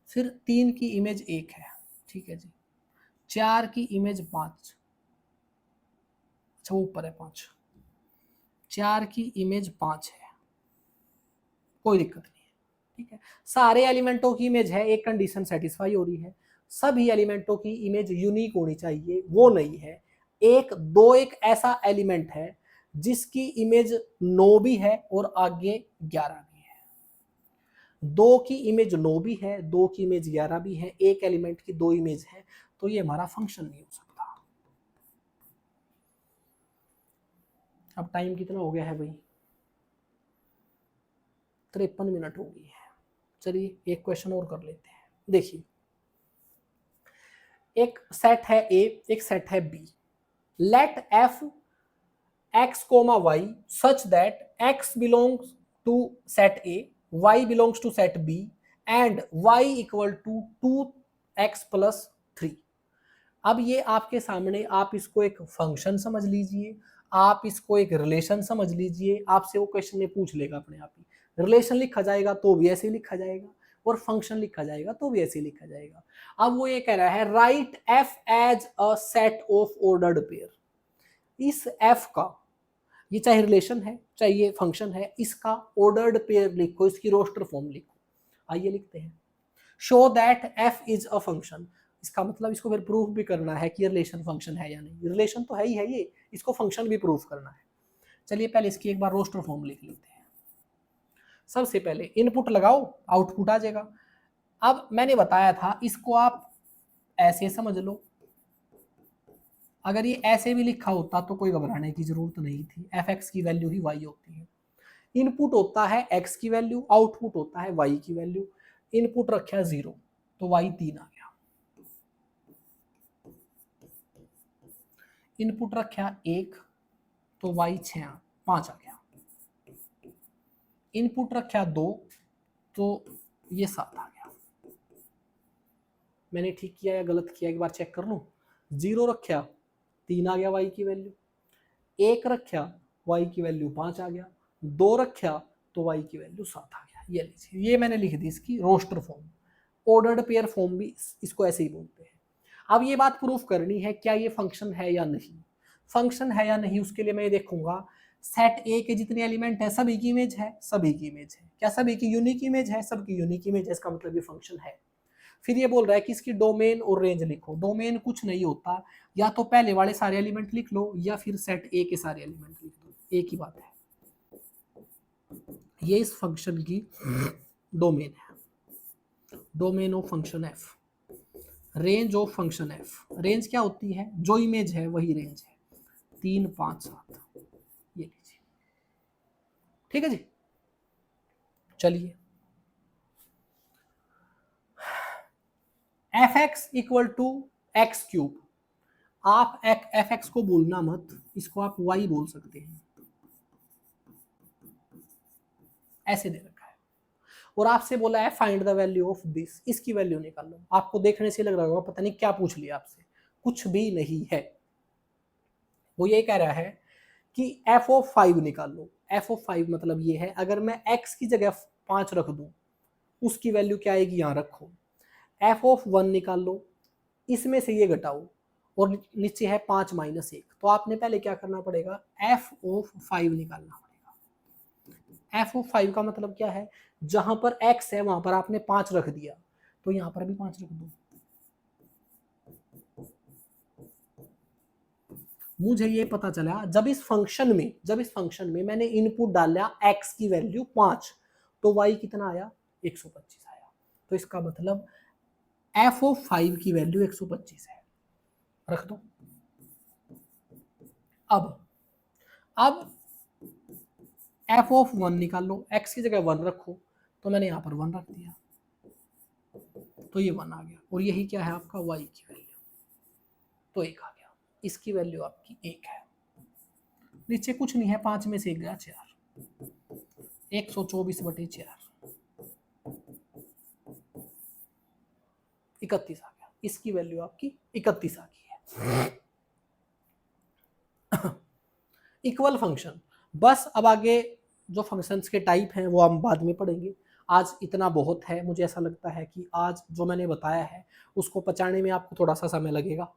फिर तीन की इमेज 1 है, ठीक है जी, चार की इमेज 5, अच्छा ऊपर है 5, चार की इमेज 5 है, कोई दिक्कत नहीं है, ठीक है। सारे एलिमेंटों की इमेज है, एक कंडीशन सेटिस्फाई हो रही है। सभी एलिमेंटों की इमेज यूनिक होनी चाहिए, वो नहीं है। एक ऐसा एलिमेंट है जिसकी इमेज 9 भी है और आगे 11 भी है। दो की इमेज 9 भी है, दो की इमेज 11 भी है, एक एलिमेंट की दो इमेज है, तो ये हमारा फंक्शन नहीं हो सकता। अब टाइम कितना हो गया है भाई? 53 मिनट हो गई है। चलिए एक क्वेश्चन और कर लेते हैं। देखिए, एक सेट है A, एक सेट है B। Let f x, y such that x belongs to set A, y belongs to set B and y equal to 2x plus 3। अब ये आपके सामने, आप इसको एक फंक्शन समझ लीजिए, आप इसको एक रिलेशन समझ लीजिए। आपसे वो क्वेश्चन में पूछ लेगा अपने आप ही। रिलेशन लिखा जाएगा तो भी ऐसे ही लिखा जाएगा, और फंक्शन लिखा जाएगा तो भी ऐसे ही लिखा जाएगा। अब वो ये कह रहा है write f as a set of ordered pair. इस f का, ये चाहे रिलेशन है चाहे ये फंक्शन है, इसका ऑर्डर्ड पेयर लिखो, इसकी रोस्टर फॉर्म लिखो। आइए लिखते हैं। Show that f is a function. इसका मतलब इसको फिर प्रूफ भी करना है कि रिलेशन फंक्शन है या नहीं। रिलेशन तो है ही है ये, इसको फंक्शन भी प्रूफ करना है। चलिए पहले इसकी एक बार रोस्टर फॉर्म लिख लेते हैं। सबसे पहले इनपुट लगाओ, आउटपुट आ जाएगा। अब मैंने बताया था इसको आप ऐसे समझ लो, अगर ये ऐसे भी लिखा होता तो कोई घबराने की जरूरत नहीं थी। एफ एक्स की वैल्यू ही वाई होती है। इनपुट होता है एक्स की वैल्यू, आउटपुट होता है वाई की वैल्यू। इनपुट रखा 0 तो वाई 3 आ गया। इनपुट रखा 1 तो वाई 5 आ गया। इनपुट रखा 2 तो ये 7 आ गया। मैंने ठीक किया या गलत किया एक बार चेक कर लूं। 0 रखा 3 आ गया वाई की वैल्यू, 1 रखा वाई की वैल्यू 5 आ गया, 2 रखा तो वाई की वैल्यू 7 आ गया। ये लीजिए, ये मैंने लिख दी इसकी roster form. Ordered pair form भी इसको ऐसे ही बोलते हैं। अब ये बात प्रूफ करनी है क्या ये फंक्शन है या नहीं। फंक्शन है या नहीं उसके लिए मैं ये देखूंगा सेट ए के जितने एलिमेंट है सभी की इमेज है, सभी की इमेज है। क्या सभी की यूनिक इमेज है? सबकी यूनिक इमेज है, इसका मतलब ये फंक्शन है। फिर ये बोल रहा है कि इसकी डोमेन और रेंज लिखो। डोमेन कुछ नहीं होता, या तो पहले वाले सारे एलिमेंट लिख लो या फिर सेट ए के सारे एलिमेंट लिख दो, एक ही बात है। ये इस फंक्शन की डोमेन है, domain of function F. Range of function F, range क्या होती है? जो इमेज है वही रेंज है, 3 5 7। ये लीजिए, ठीक है जी। चलिए F X equal to X cube. आप एफ एक्स को बोलना मत, इसको आप वाई बोल सकते हैं। ऐसे दे रखा है और आपसे बोला है find the value of this, इसकी वैल्यू निकाल लो। आपको देखने से लग रहा होगा पता नहीं क्या पूछ लिया आपसे, कुछ भी नहीं है। वो ये कह रहा है कि एफ ऑफ 5 निकाल लो। एफ ऑफ 5 मतलब ये है, अगर मैं एक्स की जगह 5 रख दूं उसकी वैल्यू क्या आएगी यहाँ रखो, एफ ऑफ 1 निकाल लो, इसमें से ये घटाओ और नीचे है 5 माइनस 1, तो आपने पहले क्या करना पड़ेगा, एफ ऑफ 5 निकालना पड़ेगा। एफ ऑफ 5 का मतलब क्या है, जहां पर x है वहां पर आपने 5 रख दिया, तो यहां पर भी 5 रख दो। मुझे ये पता चला जब इस फंक्शन में मैंने इनपुट डाला x की वैल्यू 5, तो y कितना आया, 125 आया। तो इसका मतलब f ऑफ 5 की वैल्यू 125 है, रख दो। अब f ऑफ 1 निकाल लो, x की जगह 1 रखो, तो मैंने यहाँ पर 1 रख दिया, तो ये 1 आ गया, और यही क्या है आपका y की वैल्यू, तो 1 आ गया, इसकी वैल्यू आपकी 1 है। नीचे कुछ नहीं है, 5 में से 1 गया 4, 124/4, 31 आ गया, इसकी वैल्यू आपकी 31 आ गई है। इक्वल फंक्शन, बस अब आगे जो फंक्शंस के टाइप हैं वो हम बाद में पढ़ेंगे। आज इतना बहुत है, मुझे ऐसा लगता है कि आज जो मैंने बताया है उसको पचाने में आपको थोड़ा सा समय लगेगा,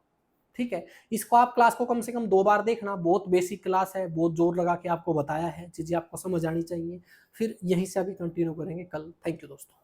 ठीक है। इसको आप क्लास को कम से कम 2 बार देखना, बहुत बेसिक क्लास है, बहुत जोर लगा के आपको बताया है, चीज़ें आपको समझ आनी चाहिए, फिर यहीं से आगे कंटिन्यू करेंगे कल। थैंक यू दोस्तों।